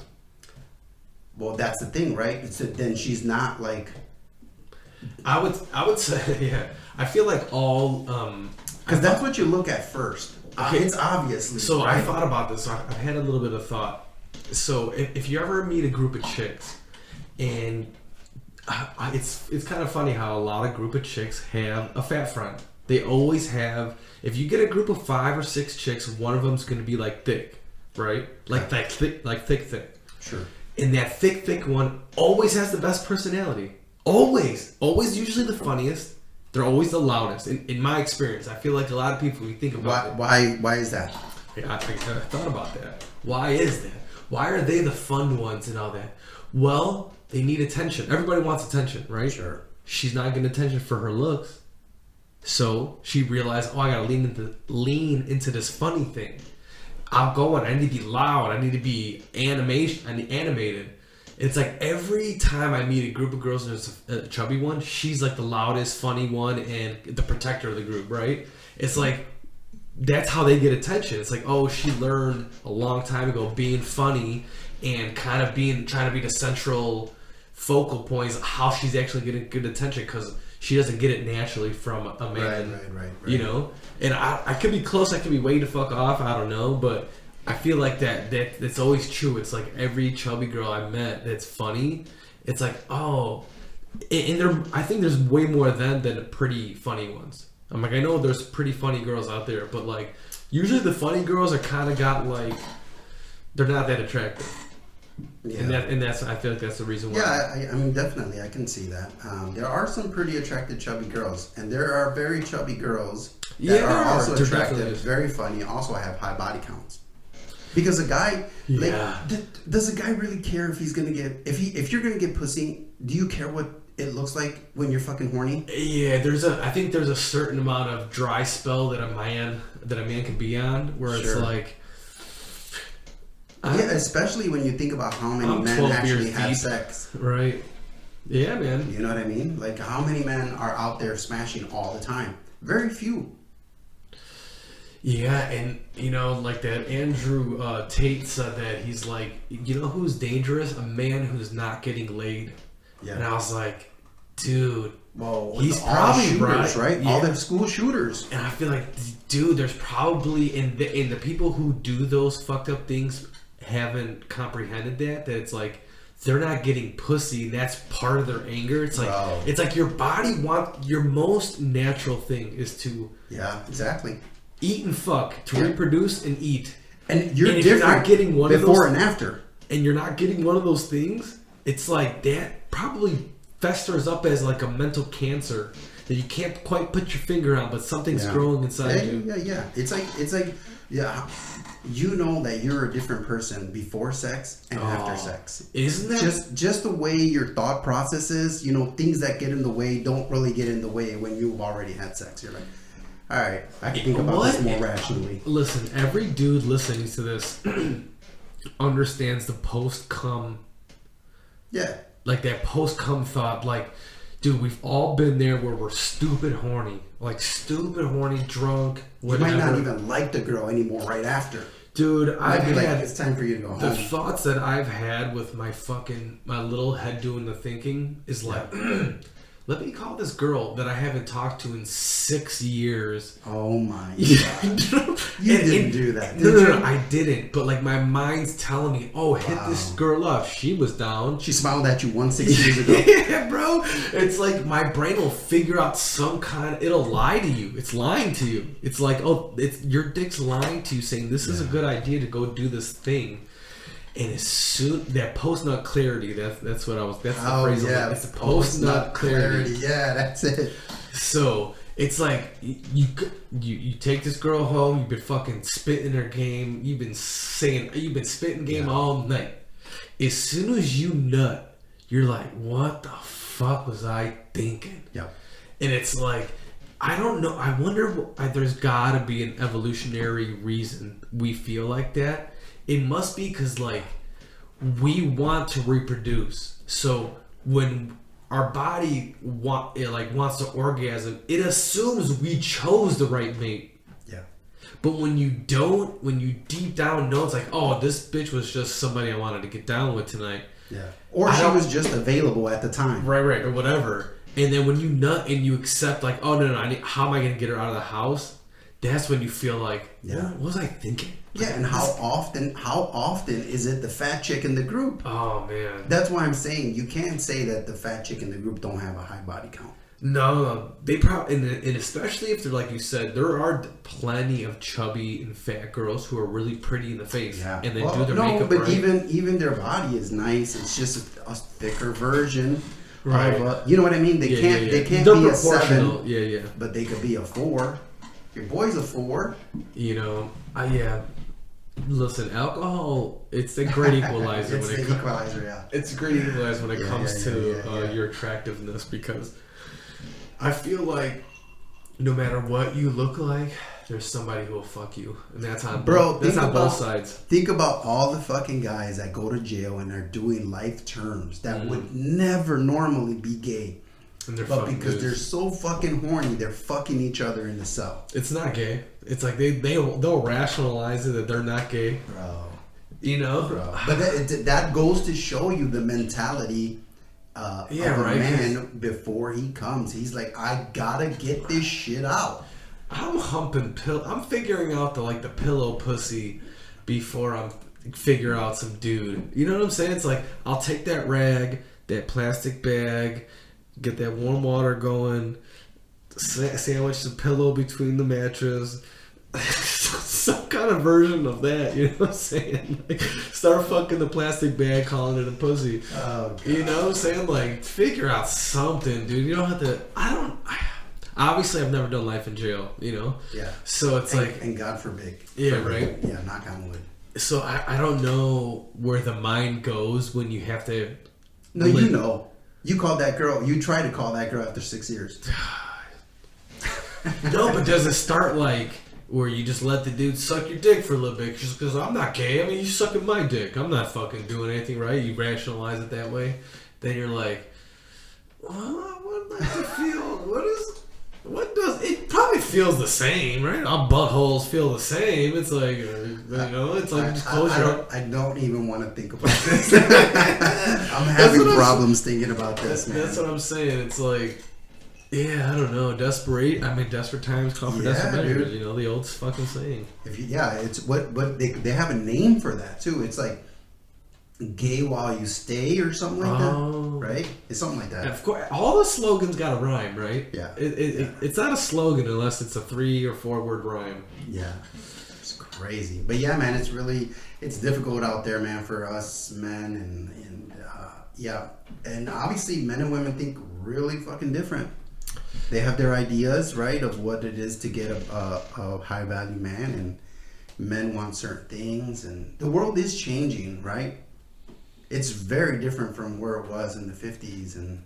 Well, that's the thing, right? Then she's not like. I would say, yeah. I feel like all because that's what you look at first. Okay. It's obviously. So right? I thought about this. I've had a little bit of thought. So if you ever meet a group of chicks, and it's kind of funny how a lot of group of chicks have a fat friend. They always have. If you get a group of 5 or 6 chicks, one of them's going to be like thick, right? Like that thick. Sure. And that thick one always has the best personality. Always usually the funniest. They're always the loudest. In my experience, I feel like a lot of people, we think about it. Why is that? Yeah, I thought about that. Why is that? Why are they the fun ones and all that? Well, they need attention. Everybody wants attention, right? Sure. She's not getting attention for her looks. So she realized, oh, I gotta lean into this funny thing. I'm going. I need to be loud. I need to be animated. It's like every time I meet a group of girls and there's a chubby one, she's like the loudest, funny one and the protector of the group, right? It's like that's how they get attention. It's like, oh, she learned a long time ago being funny and kind of trying to be the central focal points of how she's actually getting good attention because she doesn't get it naturally from a man. Right. You know? And I could be close, I could be way to fuck off, I don't know, but I feel like that's always true. It's like every chubby girl I met that's funny, it's like, oh, and I think there's way more of them than pretty funny ones. I'm like, I know there's pretty funny girls out there, but like, usually the funny girls are kind of got like, they're not that attractive. Yeah. And that's I feel like that's the reason why. Yeah, I mean, definitely, I can see that. There are some pretty attractive chubby girls, and there are very chubby girls that are also attractive, very funny, also have high body counts. Because a guy, does a guy really care if he's gonna get if you're gonna get pussy? Do you care what it looks like when you're fucking horny? Yeah, I think there's a certain amount of dry spell that a man can be on, where it's like. Yeah, especially when you think about how many men actually have sex. Right. Yeah, man. You know what I mean? Like, how many men are out there smashing all the time? Very few. Yeah, and, you know, like that Andrew Tate said that he's like, you know who's dangerous? A man who's not getting laid. Yeah. And I was like, dude. Well, he's probably shooters, right? Yeah. All the school shooters. And I feel like, dude, there's probably, in the people who do those fucked up things haven't comprehended that it's like they're not getting pussy. That's part of their anger. It's like it's like your body your most natural thing is to exactly eat and fuck, to reproduce and eat. And you're not getting one before and after. And you're not getting one of those things. It's like that probably festers up as like a mental cancer that you can't quite put your finger on, but something's growing inside you. Yeah. It's like you know that you're a different person before sex and after sex. Isn't that just the way your thought process is? You know, things that get in the way don't really get in the way when you've already had sex. You're like, all right, I can think about this more rationally. Listen, every dude listening to this understands the post-cum. Yeah. Like that post-cum thought, like Dude, we've all been there where we're stupid horny. Like, stupid horny, drunk, whatever. You might not even like the girl anymore right after. Dude, I've had... like, it's time for you to go home. The thoughts that I've had with my little head doing the thinking is like... Let me call this girl that I haven't talked to in 6 years. Oh my God. You didn't do that, did you? No, I didn't. But like my mind's telling me, oh, hit this girl up. She was down. She smiled at you 6 years ago. Yeah, bro. It's like my brain will figure out some it'll lie to you. It's lying to you. It's like, oh, it's your dick's lying to you saying this is a good idea to go do this thing. And as soon that post nut clarity, that's what I was. That's the phrase. Yeah, it's the post nut clarity. Yeah, that's it. So it's like you take this girl home. You've been fucking spitting her game. You've been spitting game all night. As soon as you nut, you're like, what the fuck was I thinking? Yeah. And it's like, I don't know. I wonder. There's got to be an evolutionary reason we feel like that. It must be because, like, we want to reproduce. So when our body wants to orgasm, it assumes we chose the right mate. Yeah. But when you don't, when you deep down know, it's like, oh, this bitch was just somebody I wanted to get down with tonight. Yeah. Or she was just available at the time. Right, or whatever. And then when you nut and you accept, like, oh, no, how am I going to get her out of the house? That's when you feel like, what was I thinking? Yeah, and how often is it the fat chick in the group? Oh, man. That's why I'm saying you can't say that the fat chick in the group don't have a high body count. No, they probably, and especially if they're, like you said, there are plenty of chubby and fat girls who are really pretty in the face. Yeah. And they do their makeup but right. even their body is nice. It's just a thicker version. Right. You know what I mean? They can't be a 7. Yeah. But they could be a 4. Your boy's a 4. You know, listen, alcohol, it's a great equalizer. It's a great equalizer when it comes to your attractiveness, because I feel like no matter what you look like, there's somebody who will fuck you. And that's on, both sides. Think about all the fucking guys that go to jail and are doing life terms that would never normally be gay. But because they're so fucking horny, they're fucking each other in the cell. It's not gay. It's like they'll rationalize it that they're not gay. Bro. You know? Bro. But that goes to show you the mentality of a man before he comes. He's like, I gotta get this shit out. I'm figuring out the pillow pussy before I'm figure out some dude. You know what I'm saying? It's like, I'll take that rag, that plastic bag, get that warm water going, sandwich the pillow between the mattress, some kind of version of that, you know what I'm saying? Like, start fucking the plastic bag, calling it a pussy. Oh, God. You know what I'm saying? Like, figure out something, dude. You don't have to. Obviously, I've never done life in jail, you know? Yeah. So it's and God forbid. Yeah, right? Yeah, knock on wood. So I don't know where the mind goes when you have to. No, you know. You called that girl. You tried to call that girl after 6 years. No, but does it start like where you just let the dude suck your dick for a little bit? Just because I'm not gay. I mean, you sucking my dick. I'm not fucking doing anything right. You rationalize it that way. Then you're like, well, what does it feel? It probably feels the same, right? Our buttholes feel the same. It's like, it's like just close your... I don't even want to think about this. I'm having problems thinking about this, man. That's what I'm saying. It's like, yeah, I don't know. Desperate times call for desperate measures. You know, the old fucking saying. It's what they have a name for that too. It's like gay while you stay or something like that, right? It's something like that. And of course, all the slogans got a rhyme, right? Yeah. It's not a slogan unless it's a 3 or 4 word rhyme. Yeah. It's crazy. But yeah, man, it's difficult out there, man, for us men and obviously men and women think really fucking different. They have their ideas, right, of what it is to get a high value man, and men want certain things, and the world is changing, right? It's very different from where it was in the 50s and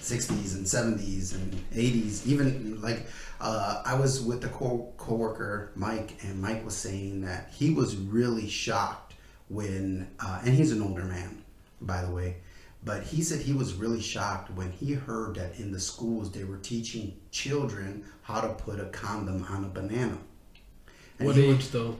60s and 70s and 80s. Even like I was with a coworker, Mike, and Mike was saying that he was really shocked when, and he's an older man, by the way, But he said he was really shocked when he heard that in the schools they were teaching children how to put a condom on a banana. And what age though?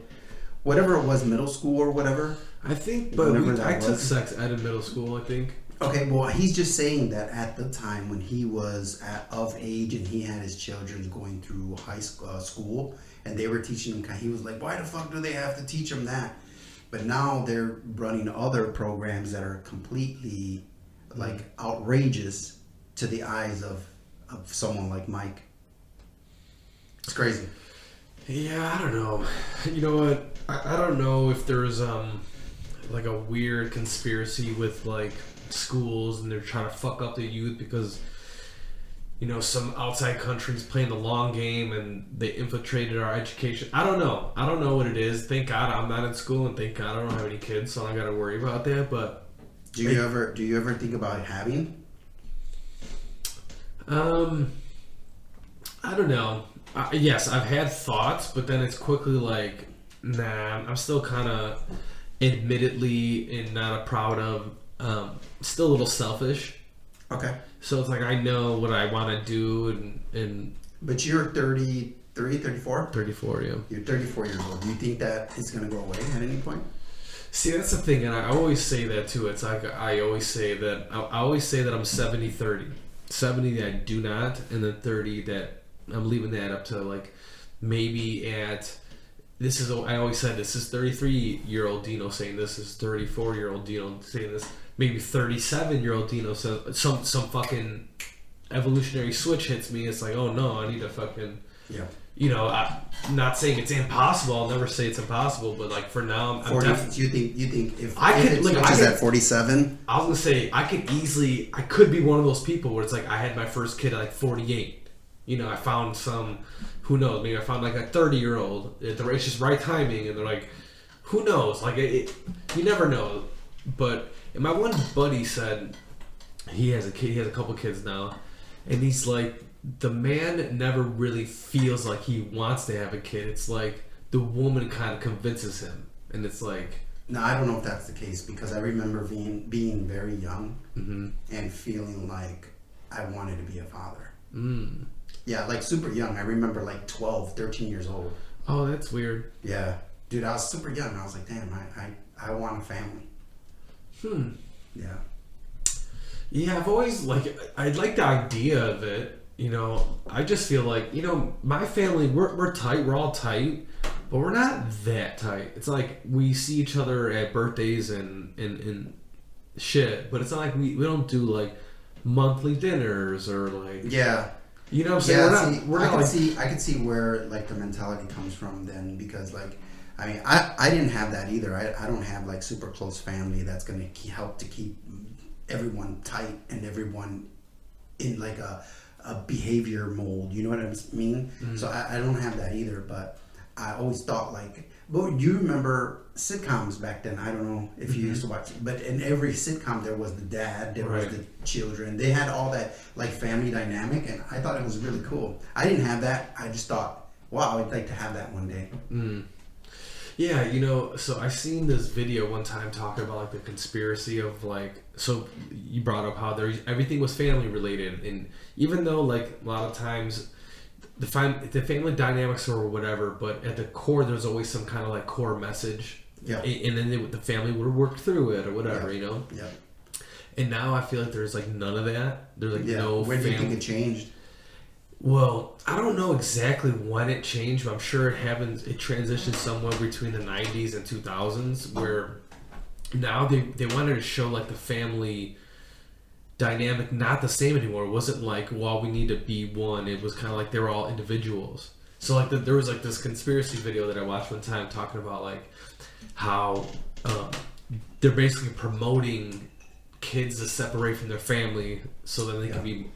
Whatever it was, middle school or whatever. I think, but I took sex ed in middle school, I think. Okay, well, he's just saying that at the time when he was of age and he had his children going through high school and they were teaching him, he was like, why the fuck do they have to teach them that? But now they're running other programs that are completely like outrageous to the eyes of someone like Mike. It's crazy. Yeah, I don't know. You know what? I don't know if there's like a weird conspiracy with like schools and they're trying to fuck up the youth because some outside countries playing the long game and they infiltrated our education. I don't know what it is. Thank God I'm not in school and thank God I don't have any kids, so I don't got to worry about that. But do you ever think about having? I don't know. Yes, I've had thoughts, but then it's quickly like, nah. I'm still kind of, admittedly, and not proud of. Still a little selfish. Okay. So it's like I know what I want to do, and. But you're 33, 34? 34, yeah. You're 34 years old. Do you think that it's gonna go away at any point? See, that's the thing, and I always say that too. It's like I always say that I'm 70-30. 70 that I do not, and then 30 that I'm leaving that up to like maybe at. This is, I always said this is 33-year-old Dino saying this is 34-year-old Dino saying this. Maybe 37-year-old Dino says some fucking evolutionary switch hits me. It's like, oh no, I need to fucking. Yeah. I'm not saying it's impossible. I'll never say it's impossible, but like for now, I'm 40, you think if I could, it switches at 47? I was gonna say I could be one of those people where it's like I had my first kid at like 48. I found some. Who knows? Maybe I found like a 30-year-old. It's just right timing, and they're like, who knows? Like you never know. But my one buddy said he has a kid. He has a couple kids now, and he's like, the man never really feels like he wants to have a kid. It's like the woman kind of convinces him, and it's like. No, I don't know if that's the case because I remember being very young and feeling like I wanted to be a father. Mm. Yeah, like super young. I remember like 12, 13 years old. Oh, that's weird. Yeah. Dude, I was super young. I was like, damn, I want a family. Yeah. Yeah, I've always I like the idea of it. I just feel like, my family, we're tight. We're all tight, but we're not that tight. It's like we see each other at birthdays and shit, but it's not like we don't do like monthly dinners or like. Yeah. You know what I'm saying? I can see where like the mentality comes from then because like, I mean, I didn't have that either. I don't have like super close family that's going to help to keep everyone tight and everyone in like a behavior mold. You know what I mean? Mm-hmm. So I don't have that either, but I always thought like, well, you remember sitcoms back then. I don't know if you used to watch, but in every sitcom there was the dad, there was the children. They had all that like family dynamic, and I thought it was really cool. I didn't have that. I just thought, wow, I'd like to have that one day. Mm. Yeah, so I seen this video one time talking about like the conspiracy of like, so you brought up how everything was family related, and even though like a lot of times the family dynamics or whatever, but at the core there's always some kind of like core message. Yeah. And then the family would have worked through it or whatever, Yeah. And now I feel like there's like none of that. There's like no. When do you think it changed? Well, I don't know exactly when it changed, but I'm sure it transitioned somewhere between the 90s and 2000s, where now they wanted to show like the family dynamic not the same anymore. It wasn't like, well, we need to be one. It was kind of like they were all individuals. So like there was like this conspiracy video that I watched one time talking about like how they're basically promoting kids to separate from their family so that they can be.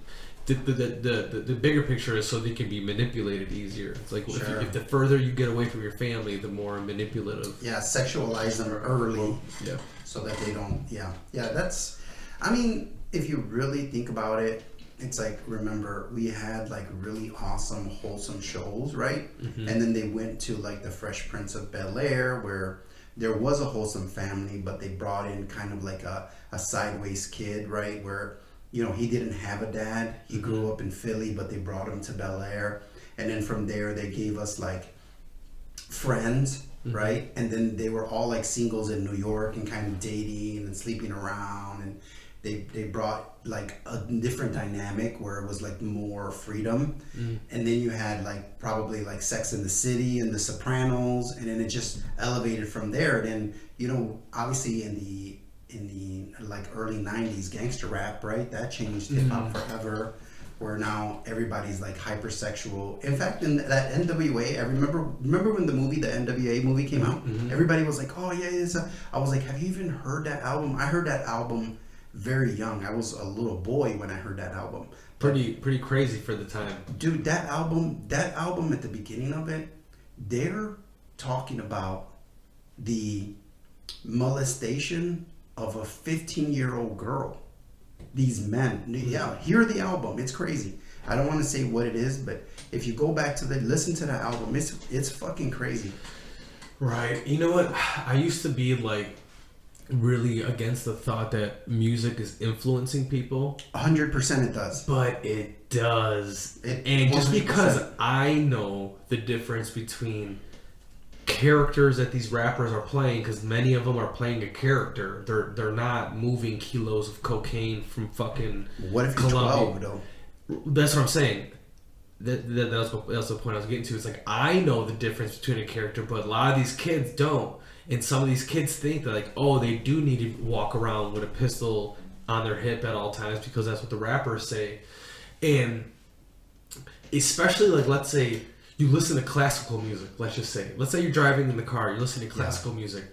The bigger picture is so they can be manipulated easier. It's like if the further you get away from your family, the more manipulative. Yeah, sexualize them early. Yeah. So that they don't. Yeah. That's. I mean, if you really think about it, it's like, remember we had like really awesome, wholesome shows, right? Mm-hmm. And then they went to like the Fresh Prince of Bel-Air, where there was a wholesome family, but they brought in kind of like a sideways kid, right? Where, you know, he didn't have a dad. He grew up in Philly, but they brought him to Bel Air. And then from there, they gave us like friends, right? And then they were all like singles in New York and kind of dating and sleeping around. And they brought like a different dynamic where it was like more freedom. And then you had like probably like Sex and the City and The Sopranos, and then it just elevated from there. Then, you know, obviously in the like early 90s, gangster rap, right, that changed hip-hop forever, where now everybody's like hypersexual. In fact, in that NWA, I remember when the NWA movie came out, everybody was like, oh yeah, I was like, have you even heard that album? I heard that album very young. I was a little boy when I heard that album. Pretty crazy for the time. Dude, that album at the beginning of it, they're talking about the molestation of a 15-year-old girl. These men, yeah, hear the album. It's crazy. I don't want to say what it is, but if you go back to listen to the album, it's fucking crazy. Right. You know what? I used to be like really against the thought that music is influencing people. 100% it does. But it does. And 100%. Just because I know the difference between characters that these rappers are playing, because many of them are playing a character. They're not moving kilos of cocaine from fucking What if you're Colombia. 12 though? That's what I'm saying. That's the point I was getting to. It's like, I know the difference between a character, but a lot of these kids don't. And some of these kids think that, like, oh, they do need to walk around with a pistol on their hip at all times because that's what the rappers say. And especially, like, let's say you listen to classical music, let's just say. Let's say you're driving in the car, you're listening to classical music.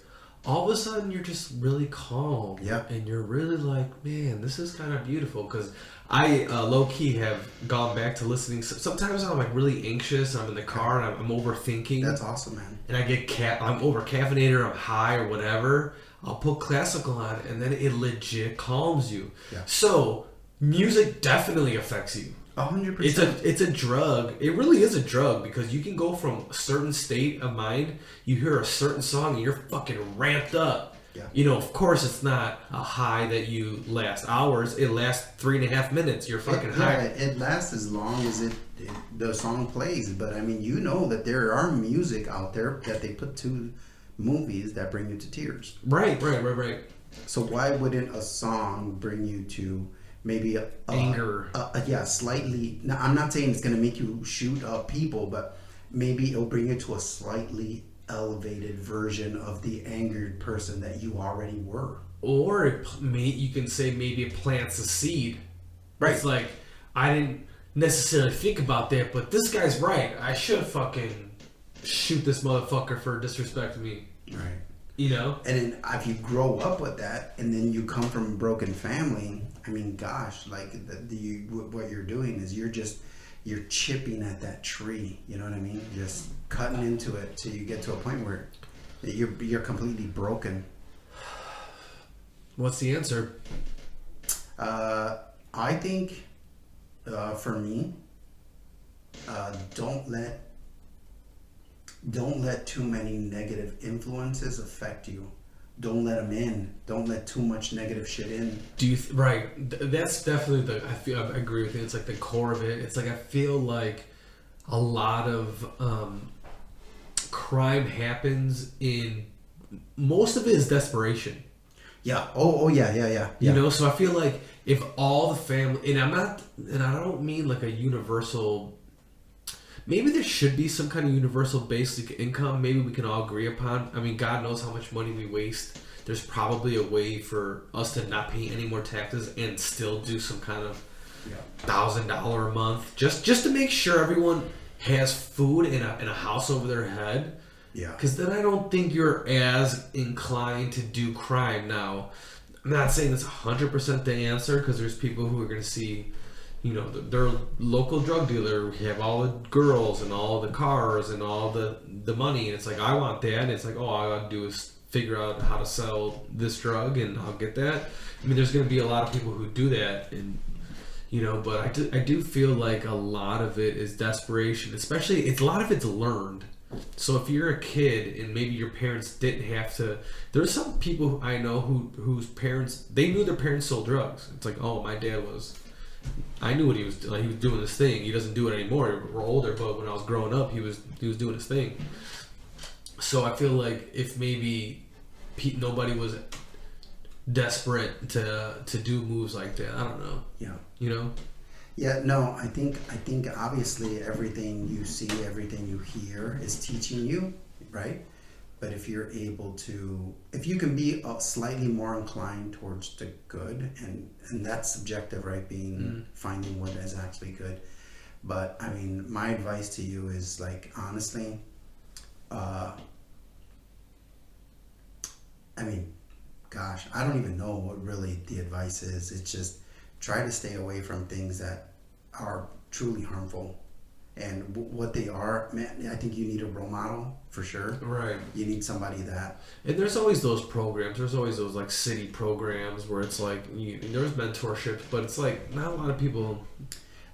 All of a sudden, you're just really calm. Yep. And you're really like, man, this is kind of beautiful. Because I, low-key, have gone back to listening. Sometimes I'm, like, really anxious. I'm in the car, and I'm overthinking. That's awesome, man. And I get I'm over-caffeinated, or I'm high, or whatever. I'll put classical on, and then it legit calms you. Yeah. So, music definitely affects you. 100%. It's a drug. It really is a drug, because you can go from a certain state of mind, you hear a certain song and you're fucking ramped up. Yeah. You know, of course it's not a high that you last hours. It lasts 3.5 minutes. You're fucking high. It lasts as long as the song plays. But I mean, you know that there are music out there that they put to movies that bring you to tears. Right. So why wouldn't a song bring you to maybe anger? Slightly. Now, I'm not saying it's going to make you shoot up people, but maybe it'll bring you to a slightly elevated version of the angered person that you already were. Or you can say maybe it plants a seed. Right. It's like, I didn't necessarily think about that, but this guy's right. I should fucking shoot this motherfucker for disrespecting me. Right. You know? And then if you grow up with that, and then you come from a broken family, I mean, gosh, like what you're doing is you're chipping at that tree. You know what I mean? Just cutting into it till you get to a point where you're completely broken. What's the answer? I think, for me, don't let too many negative influences affect you. Don't let them in. Don't let too much negative shit in. Right. That's definitely I agree with you. It's like the core of it. It's like, I feel like a lot of crime happens in, most of it is desperation. Yeah. Oh yeah. You know, so I feel like if all the family, and I don't mean like a universal, maybe there should be some kind of universal basic income. Maybe we can all agree upon. I mean, God knows how much money we waste. There's probably a way for us to not pay any more taxes and still do some kind of $1,000 a month, just to make sure everyone has food in a house over their head. Yeah. Because then I don't think you're as inclined to do crime. Now, I'm not saying that's 100% the answer, because there's people who are going to see, you know, their local drug dealer have all the girls and all the cars and all the money, and it's like, I want that, and it's like, all I gotta do is figure out how to sell this drug and I'll get that. I mean, there's going to be a lot of people who do that, and you know, but I do feel like a lot of it is desperation. Especially, a lot of it's learned. So if you're a kid and maybe your parents didn't have to, there's some people I know whose parents, they knew their parents sold drugs. It's like, oh, my dad was, I knew what he was like. He was doing this thing. He doesn't do it anymore. We're older, but when I was growing up, he was doing his thing. So I feel like if maybe nobody was desperate to do moves like that, I don't know. Yeah. You know. Yeah, no, I think obviously everything you see, everything you hear is teaching you, right? But if you're able to, if you can be slightly more inclined towards the good, and that's subjective, right? Being finding what is actually good. But I mean, my advice to you is like, honestly, I mean, gosh, I don't even know what really the advice is. It's just try to stay away from things that are truly harmful. And what they are, man, I think you need a role model for sure. Right. You need somebody that. And there's always those programs. There's always those like city programs where it's like there's mentorships, but it's like not a lot of people.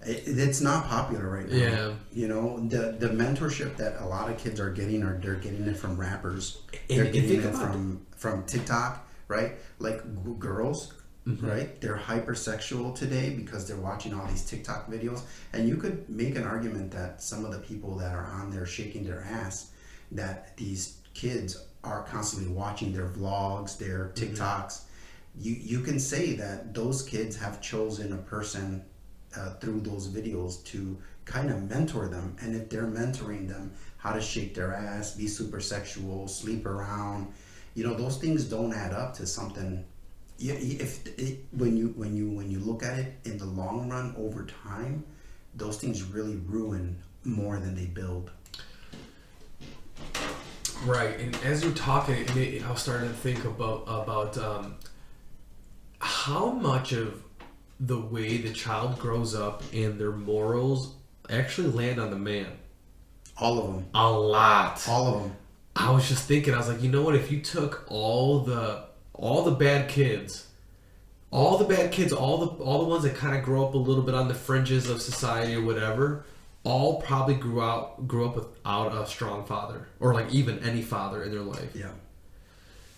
It's not popular right now. Yeah. You know, the mentorship that a lot of kids are getting, or they're getting it from rappers. And they're getting it from TikTok, right? Like girls. Mm-hmm. Right? They're hypersexual today because they're watching all these TikTok videos. And you could make an argument that some of the people that are on there shaking their ass, that these kids are constantly watching their vlogs, their TikToks. Mm-hmm. You can say that those kids have chosen a person through those videos to kind of mentor them. And if they're mentoring them how to shake their ass, be super sexual, sleep around, those things don't add up to something. Yeah, when you look at it in the long run over time, those things really ruin more than they build. Right, and as you're talking, I was starting to think about how much of the way the child grows up and their morals actually land on the man. All of them. A lot. All of them. I was just thinking, I was like, you know what? If you took all the bad kids, all the ones that kind of grow up a little bit on the fringes of society or whatever, all probably grew up without a strong father, or like even any father in their life. Yeah.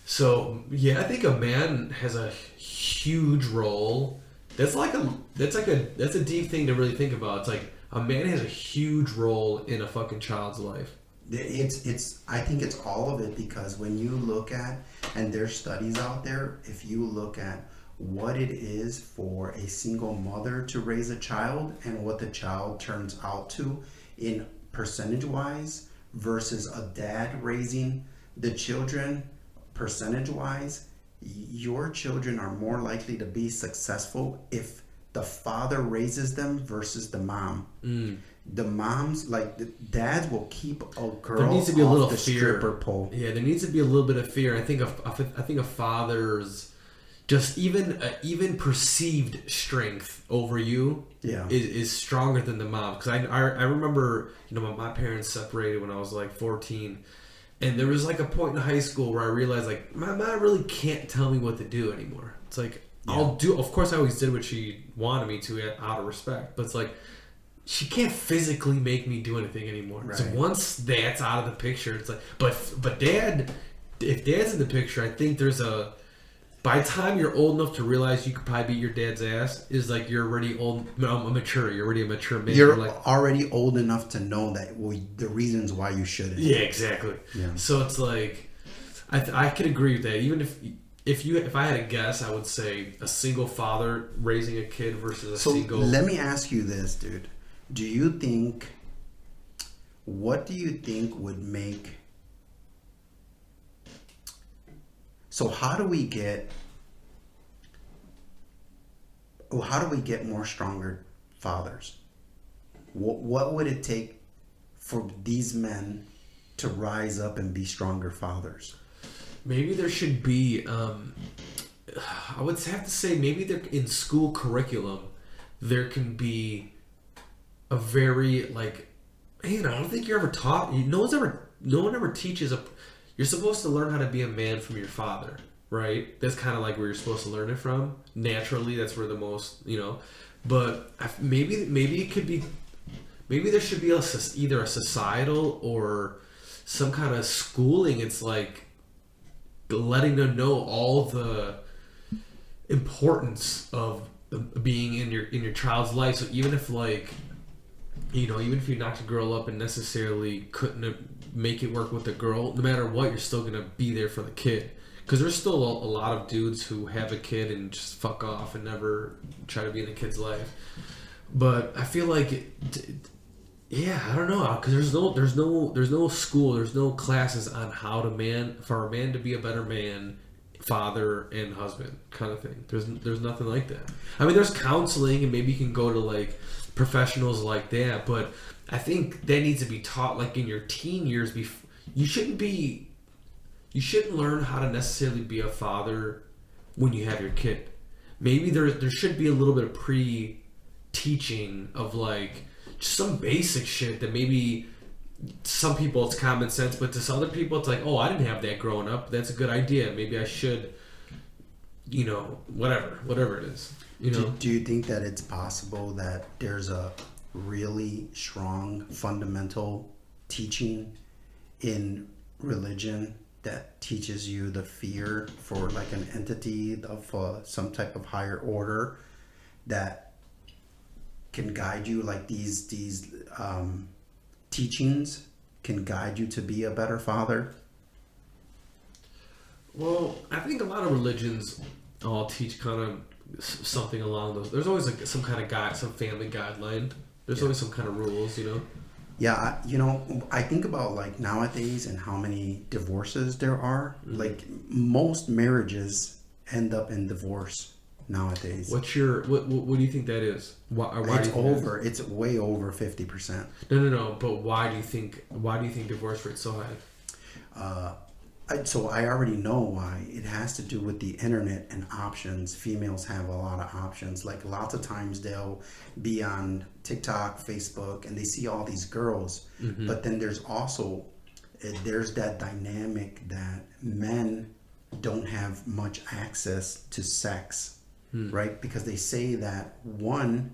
So yeah, I think a man has a huge role. That's a deep thing to really think about. It's like a man has a huge role in a fucking child's life. I think it's all of it, because when you look at, and there's studies out there, if you look at what it is for a single mother to raise a child and what the child turns out to in percentage wise versus a dad raising the children percentage wise, your children are more likely to be successful if the father raises them versus the mom. The moms, like the dads, will keep a girl there needs to be a little off the fear. Stripper pole. Yeah, there needs to be a little bit of fear. I think a father's just even perceived strength over you is stronger than the mom. Because I remember, my parents separated when I was like 14, and there was like a point in high school where I realized like my mom really can't tell me what to do anymore. It's like I'll do. Of course, I always did what she wanted me to out of respect, but it's like, she can't physically make me do anything anymore. Right. So once that's out of the picture, it's like, but dad, if dad's in the picture, I think there's by the time you're old enough to realize you could probably beat your dad's ass, is like you're already mature. You're already a mature man. You're like, already old enough to know that the reasons why you shouldn't. Yeah, exactly. Yeah. So it's like, I could agree with that. Even if I had a guess, I would say a single father raising a kid versus a single. Let me ask you this, dude. What do you think would make, so how do we get more stronger fathers? What would it take for these men to rise up and be stronger fathers? Maybe there should be, I would have to say, maybe in school curriculum, there can be a very like, man, I don't think you're ever taught. No one ever teaches you're supposed to learn how to be a man from your father, right? That's kind of like where you're supposed to learn it from. Naturally, that's where the most, But maybe it could be. Maybe there should be either a societal or some kind of schooling. It's like letting them know all the importance of being in your child's life. So even if like, even if you knocked a girl up and necessarily couldn't make it work with the girl, no matter what, you're still gonna be there for the kid. Because there's still a lot of dudes who have a kid and just fuck off and never try to be in the kid's life. But I feel like, I don't know, because there's no school, there's no classes on how for a man to be a better man, father and husband kind of thing. There's nothing like that. I mean, there's counseling and maybe you can go to like professionals like that, but I think that needs to be taught like in your teen years. You shouldn't learn how to necessarily be a father when you have your kid. Maybe there should be a little bit of pre-teaching of like just some basic shit that maybe some people it's common sense, but to some other people it's like, oh, I didn't have that growing up. That's a good idea. Maybe I should, whatever it is. Do you think that it's possible that there's a really strong fundamental teaching in religion that teaches you the fear for like an entity of some type of higher order that can guide you, like these teachings can guide you to be a better father? Well, I think a lot of religions all teach kind of something along those. There's always like some kind of guide, some family guideline. There's always some kind of rules, Yeah, I think about like nowadays and how many divorces there are. Mm-hmm. Like most marriages end up in divorce nowadays. What do you think that is? Why it's over. It's way over 50%. No. But why do you think divorce rate's so high? So I already know why. It has to do with the internet and options. Females have a lot of options. Like lots of times they'll be on TikTok, Facebook, and they see all these girls. Mm-hmm. But then there's that dynamic that men don't have much access to sex, right? Because they say that 1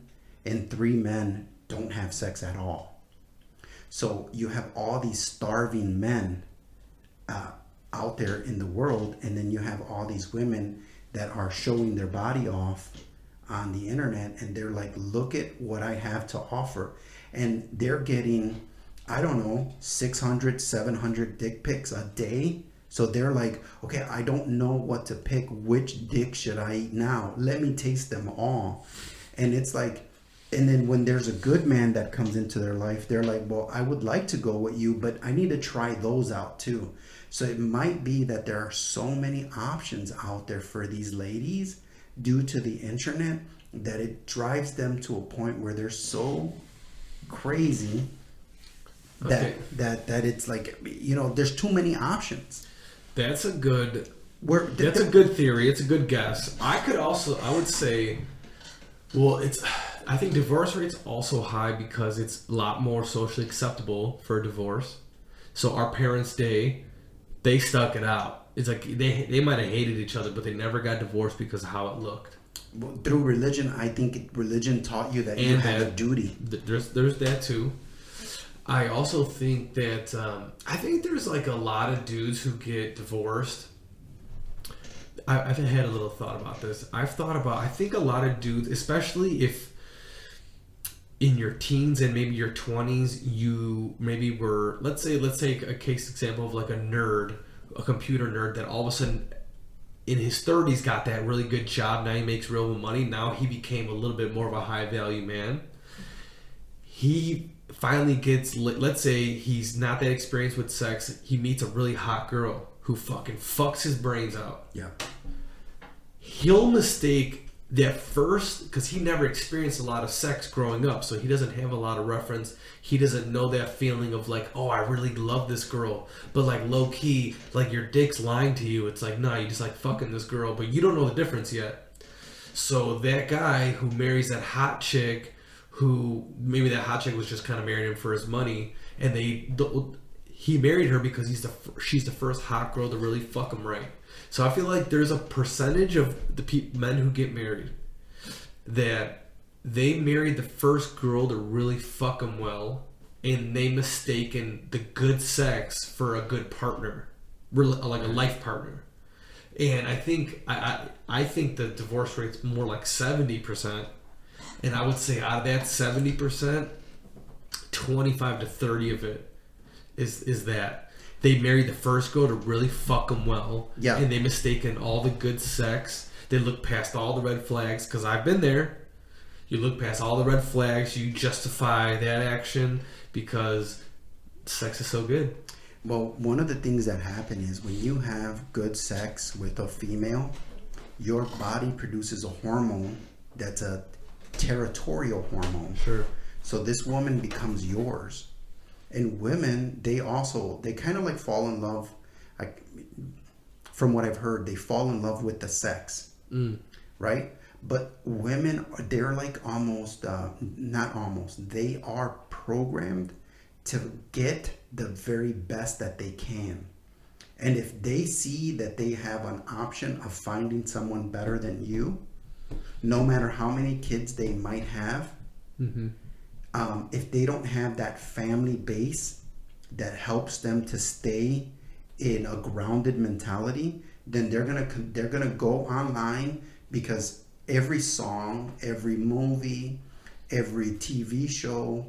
in 3 men don't have sex at all. So you have all these starving men out there in the world, and then you have all these women that are showing their body off on the internet, and they're like, look at what I have to offer, and they're getting, I don't know, 600 700 dick pics a day. So they're like, okay, I don't know what to pick. Which dick should I eat now? Let me taste them all. And it's like, and then when there's a good man that comes into their life, they're like, well, I would like to go with you, but I need to try those out too. So it might be that there are so many options out there for these ladies due to the internet that it drives them to a point where they're so crazy that it's like, there's too many options. That's a good good theory. It's a good guess. I would say, well, I think divorce rate's also high because it's a lot more socially acceptable for a divorce. So our parents' day, they stuck it out. It's like they might have hated each other, but they never got divorced because of how it looked. Well, through religion, I think religion taught you that you have a duty. There's that too. I also think that I think there's like a lot of dudes who get divorced. I've had a little thought about this. I think a lot of dudes, especially if in your teens and maybe your 20s, you maybe were, let's take a case example of like a computer nerd that all of a sudden in his 30s got that really good job. Now he makes real money. Now he became a little bit more of a high value man. He finally gets, let's say he's not that experienced with sex. He meets a really hot girl who fucking fucks his brains out. Yeah. He'll mistake that first, because he never experienced a lot of sex growing up, so he doesn't have a lot of reference. He doesn't know that feeling of like, oh, I really love this girl, but like low key, like your dick's lying to you. It's like, nah, you just like fucking this girl, but you don't know the difference yet. So that guy who marries that hot chick, who maybe that hot chick was just kind of marrying him for his money, and he married her because she's the first hot girl to really fuck him right. So I feel like there's a percentage of the men who get married that they married the first girl to really fuck them well, and they mistaken the good sex for a good partner, like a life partner. And I think I think the divorce rate's more like 70%, and I would say out of that 70%, 25 to 30 of it is that they married the first girl to really fuck them well, and they mistaken all the good sex. They look past all the red flags, because I've been there. You look past all the red flags, you justify that action because sex is so good. Well, one of the things that happen is when you have good sex with a female, your body produces a hormone that's a territorial hormone. Sure. So this woman becomes yours. And women, they kind of like fall in love, from what I've heard, they fall in love with the sex, right? But women, they're like they are programmed to get the very best that they can. And if they see that they have an option of finding someone better than you, no matter how many kids they might have, if they don't have that family base that helps them to stay in a grounded mentality, then they're gonna go online, because every song, every movie, every TV show,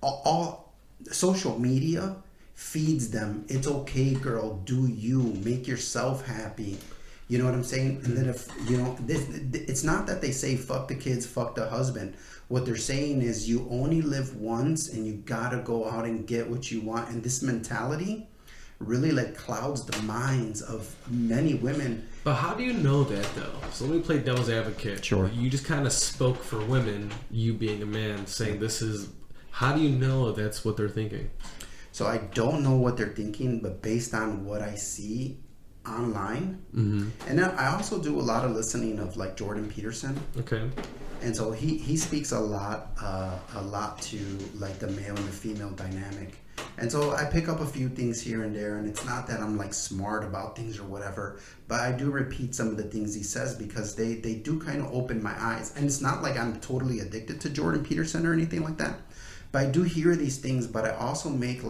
all social media feeds them. It's okay, girl, do you, make yourself happy. You know what I'm saying? And then if, it's not that they say fuck the kids, fuck the husband. What they're saying is you only live once and you gotta go out and get what you want. And this mentality really like clouds the minds of many women. But how do you know that, though? So let me play devil's advocate. Sure. You just kind of spoke for women, you being a man, saying this is... How do you know that's what they're thinking? So I don't know what they're thinking, but based on what I see online, and then I also do a lot of listening of like Jordan Peterson. Okay. And so he speaks a lot to like the male and the female dynamic. And so I pick up a few things here and there, and it's not that I'm like smart about things or whatever, but I do repeat some of the things he says because they do kind of open my eyes. And it's not like I'm totally addicted to Jordan Peterson or anything like that, but I do hear these things. But I also make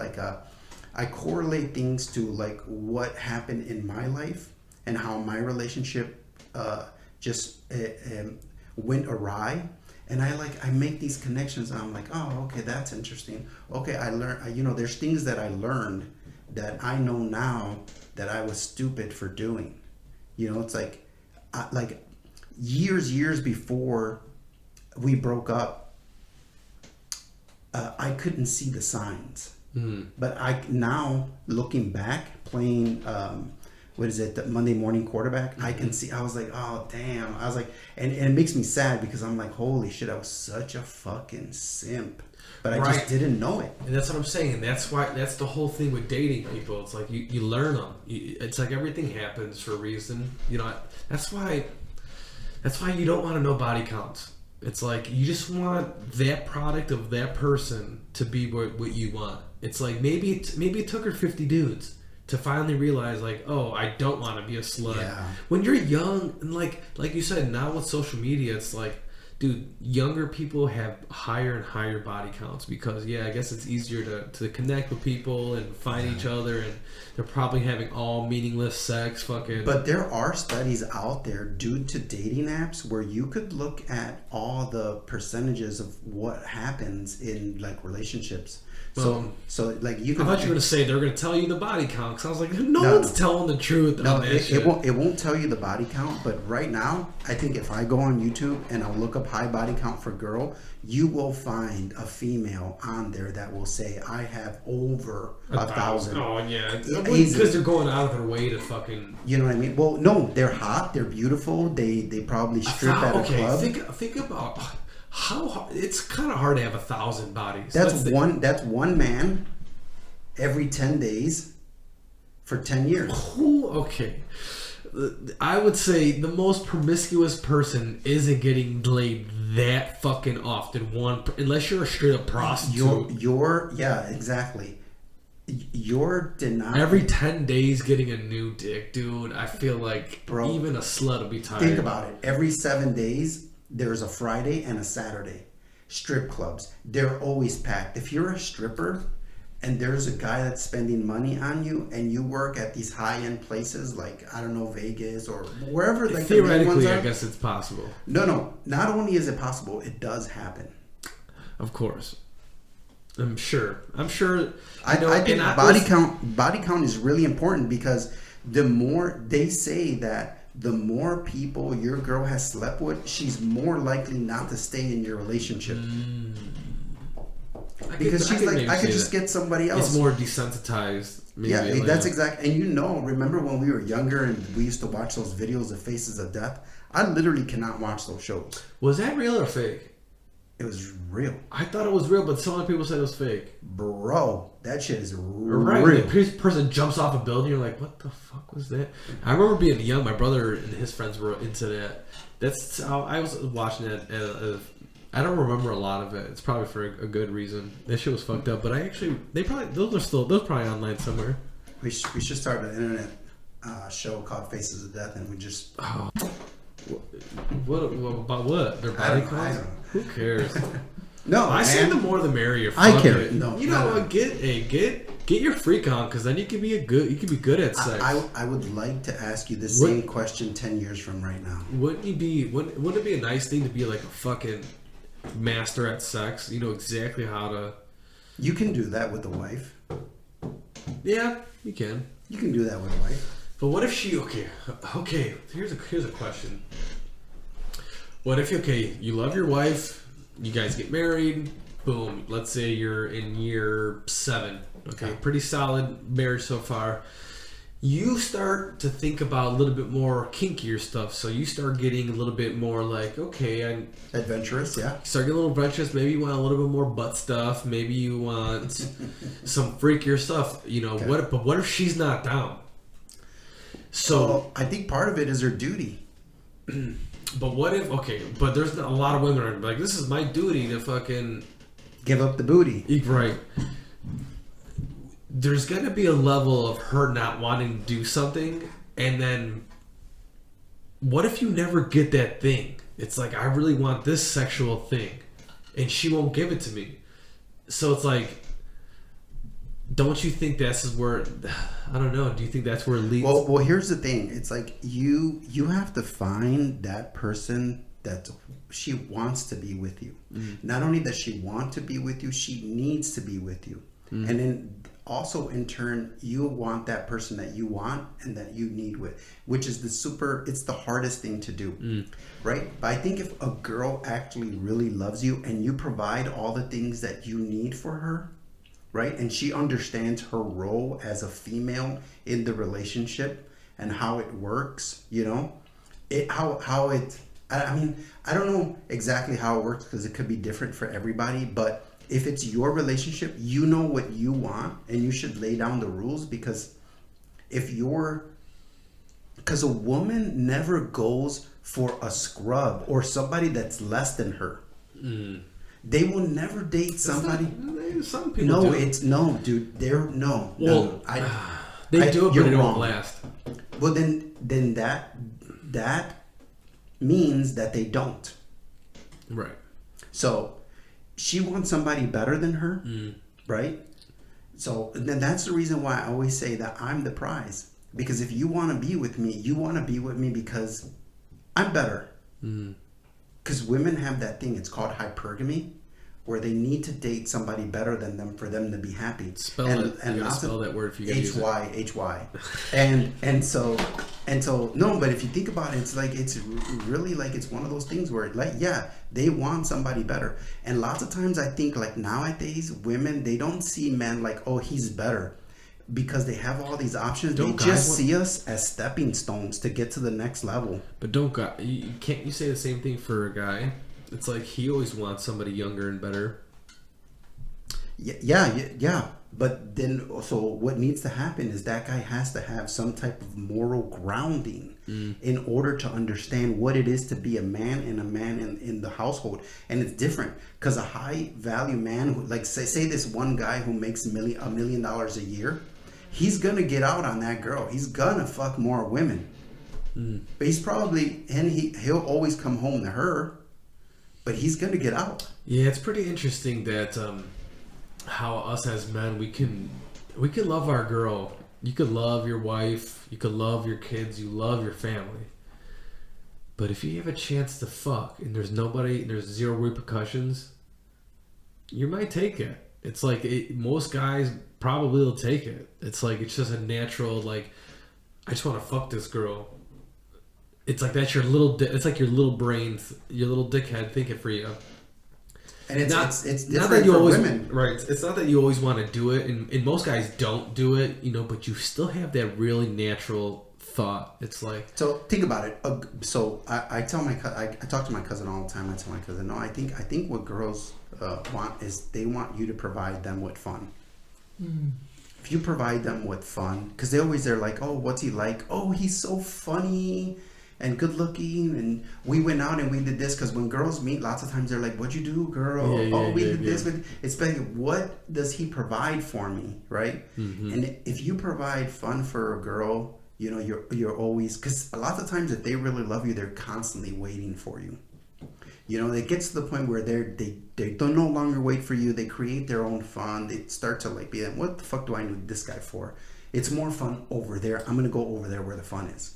I correlate things to like what happened in my life and how my relationship just went awry. And I make these connections, and I'm like, oh, okay, that's interesting. Okay, I learned, there's things that I learned that I know now that I was stupid for doing. It's like years before we broke up, I couldn't see the signs. But now looking back, playing, the Monday morning quarterback, I can see, I was like, oh, damn. I was like, and it makes me sad because I'm like, holy shit, I was such a fucking simp. But I just didn't know it. And that's what I'm saying. That's the whole thing with dating people. It's like you learn them. It's like everything happens for a reason. That's why you don't want to know body counts. It's like you just want that product of that person to be what you want. It's like maybe it took her 50 dudes to finally realize, like, oh, I don't want to be a slut. Yeah. When you're young, and like you said, now with social media, it's like, dude, younger people have higher and higher body counts because, I guess it's easier to connect with people and find each other, and they're probably having all meaningless sex, fucking... But there are studies out there due to dating apps where you could look at all the percentages of what happens in, like, relationships. So like you. I thought you were going to say they're going to tell you the body count. Because I was like, no one's telling the truth. No, it won't tell you the body count. But right now, I think if I go on YouTube and I'll look up high body count for girl, you will find a female on there that will say I have over 1,000. Oh yeah, because they're going out of their way to fucking. You know what I mean? Well, no, they're hot. They're beautiful. They probably strip at a club. Think about. How it's kind of hard to have 1,000 bodies. That's one man every 10 days for 10 years. Okay. I would say the most promiscuous person isn't getting laid that fucking often. Unless you're a straight up prostitute. Exactly. You're denying every 10 days getting a new dick, dude. I feel like even a slut will be tired. Think about it. Every 7 days. There's a Friday and a Saturday. strip clubs, they're always packed. If you're a stripper and there's a guy that's spending money on you and you work at these high-end places like, I don't know, Vegas or wherever, like the main ones are, I guess it's possible. No, not only is it possible, it does happen. Of course. I'm sure. I think body count is really important, because the more they say that the more people your girl has slept with, she's more likely not to stay in your relationship. Because she's like, I could just get somebody else. It's more desensitized. Maybe, yeah, that's exactly. And remember when we were younger and we used to watch those videos of Faces of Death? I literally cannot watch those shows. Was that real or fake? It was real. I thought it was real, but so many people said it was fake. Bro, that shit is real. Right. The person jumps off a building, you're like, what the fuck was that? I remember being young, my brother and his friends were into that. That's how I was watching it. I don't remember a lot of it. It's probably for a good reason. That shit was fucked up, but those are probably online somewhere. We should start an internet show called Faces of Death, and we just... Oh. What about what? Their body counts? Who cares? No, I say the more the merrier. I care. No, you know what? Get your freak on, because then you can be good at sex. I would like to ask you the same question 10 years from right now. Wouldn't it be a nice thing to be like a fucking master at sex? You know exactly how to. You can do that with a wife. Yeah, you can. You can do that with a wife. But what if she okay? Here's a question. What if you love your wife, you guys get married, boom. Let's say you're in year 7. Okay, pretty solid marriage so far. You start to think about a little bit more kinkier stuff, so you start getting a little bit more like, adventurous, yeah. Start getting a little adventurous. Maybe you want a little bit more butt stuff. Maybe you want some freakier stuff. Okay. What if she's not down? So I think part of it is her duty. But what if but there's a lot of women are like, this is my duty to fucking give up the booty. Right. There's gonna be a level of her not wanting to do something, and then what if you never get that thing? It's like, I really want this sexual thing, and she won't give it to me. So it's like, don't you think this is where, I don't know, do you think that's where it leads? Well, here's the thing. It's like you have to find that person that she wants to be with you. Mm-hmm. Not only does she want to be with you, she needs to be with you. Mm-hmm. And then also in turn, you want that person that you want and that you need with, which is it's the hardest thing to do, right? But I think if a girl actually really loves you and you provide all the things that you need for her, right? And she understands her role as a female in the relationship and how it works, I mean, I don't know exactly how it works, because it could be different for everybody, but if it's your relationship, you know what you want, and you should lay down the rules, because a woman never goes for a scrub or somebody that's less than her. They will never date somebody. Some people do. Dude. They're no. Well, they do it, but it won't last. Well, then that means that they don't. Right. So she wants somebody better than her, right? So then that's the reason why I always say that I'm the prize. Because if you want to be with me, you want to be with me because I'm better. Because women have that thing, it's called hypergamy, where they need to date somebody better than them for them to be happy. Spell that word if you can use it. H-Y. And so no, but if you think about it, it's really like, it's one of those things where they want somebody better. And lots of times I think like nowadays women, they don't see men like, oh, he's better, because they have all these options. They just see us as stepping stones to get to the next level. But can't you say the same thing for a guy? It's like he always wants somebody younger and better. Yeah. But then, so what needs to happen is that guy has to have some type of moral grounding in order to understand what it is to be a man and a man in the household. And it's different, because a high value man, who, like say this one guy who makes $1 million a year, he's gonna get out on that girl. He's gonna fuck more women. But he's probably, and he'll always come home to her. but he's gonna get out. Yeah, it's pretty interesting that how us as men we can love our girl. You could love your wife, you could love your kids, you love your family. But if you have a chance to fuck and there's zero repercussions, you might take it. It's like most guys probably will take it. It's like it's just a natural like, I just want to fuck this girl. It's like that's your little. It's like your little brain, your little dickhead thinking for you. And it's different not that you for always, women, right? It's not that you always want to do it, and most guys don't do it, but you still have that really natural thought. It's like, so think about it. So I tell I talk to my cousin all the time. I tell my cousin, no, I think what girls want is they want you to provide them with fun. If you provide them with fun, because they're like, oh, what's he like? Oh, he's so funny and good looking, and we went out and we did this. Because when girls meet, lots of times they're like, what'd you do, girl? We did this. It's like, what does he provide for me, right? Mm-hmm. And if you provide fun for a girl, you're always, because a lot of times if they really love you, they're constantly waiting for you. It gets to the point where they don't no longer wait for you. They create their own fun. They start to like be like, what the fuck do I need this guy for? It's more fun over there. I'm gonna go over there where the fun is.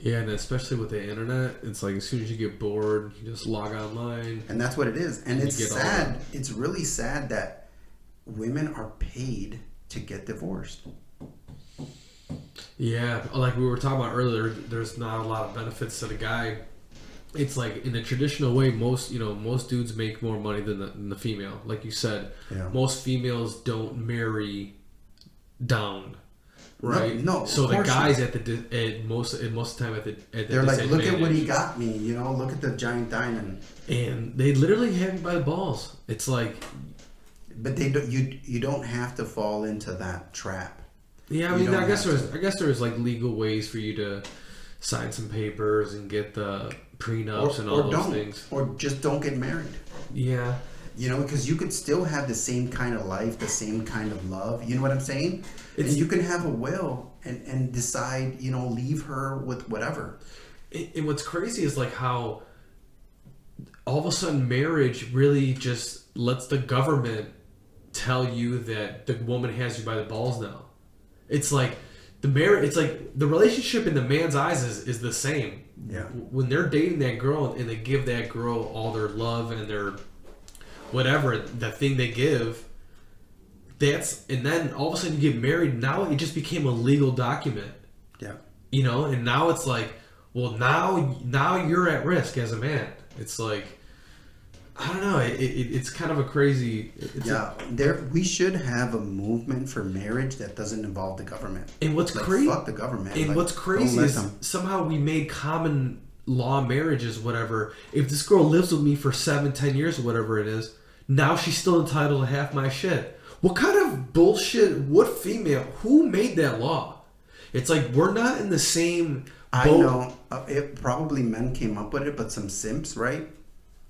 Yeah, and especially with the internet, it's like as soon as you get bored, you just log online. And that's what it is. And it's sad. It's really sad that women are paid to get divorced. Yeah, like we were talking about earlier, there's not a lot of benefits to the guy. It's like in the traditional way, most dudes make more money than the female. Like you said, most females don't marry down. Right. No. So the guys most of the time at the they're like, look at what he got me. Look at the giant diamond. And they literally have you by the balls. It's like, but they don't. You don't have to fall into that trap. Yeah, I mean, I guess there's like legal ways for you to sign some papers and get the prenups and all those things, or just don't get married. Yeah. Because you could still have the same kind of life, the same kind of love. You know what I'm saying? And you can have a will and decide, leave her with whatever. And what's crazy is like how all of a sudden marriage really just lets the government tell you that the woman has you by the balls now. It's like it's like the relationship in the man's eyes is the same. Yeah. When they're dating that girl and they give that girl all their love and their whatever, the thing they give, and then all of a sudden you get married. Now it just became a legal document. Yeah. And now it's like, well, now you're at risk as a man. It's like, I don't know. It's kind of a crazy. We should have a movement for marriage that doesn't involve the government. And what's crazy? Fuck the government. And what's crazy is somehow we made common law marriages, whatever. If this girl lives with me for 7-10 years or whatever it is, now she's still entitled to half my shit. What kind of bullshit? What female? Who made that law? It's like we're not in the same boat. I know. It probably men came up with it, but some simps, right?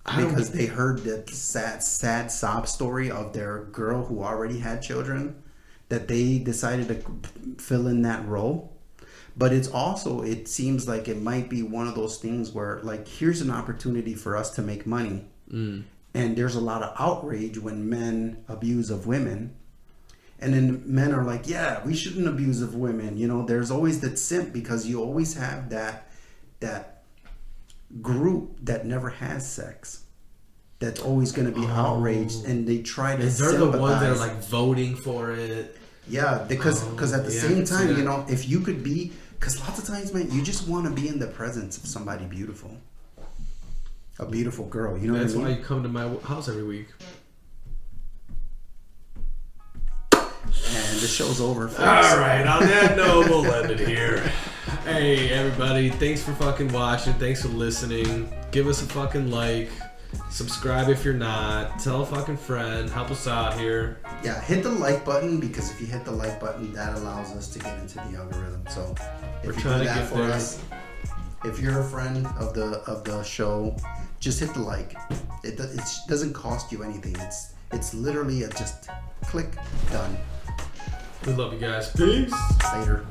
Because they heard that sad sob story of their girl who already had children, that they decided to fill in that role. But it seems like it might be one of those things where, like, here's an opportunity for us to make money. And there's a lot of outrage when men abuse of women. And then men are like, yeah, we shouldn't abuse of women. There's always that simp, because you always have that group that never has sex. That's always going to be outraged, and they try to sympathize. They're the ones that are like voting for it. Yeah, because at the same time, if you could be, because lots of times, man, you just want to be in the presence of somebody beautiful. A beautiful girl, what I mean? That's why you come to my house every week. And the show's over, folks. All right, on that note, we'll end it here. Hey, everybody, thanks for fucking watching. Thanks for listening. Give us a fucking like. Subscribe if you're not. Tell a fucking friend. Help us out here. Yeah, hit the like button, because if you hit the like button, that allows us to get into the algorithm. So we're trying to get there. Us, if you're a friend of the show, just hit the like. It doesn't cost you anything. It's literally just click, done. We love you guys. Peace. Later.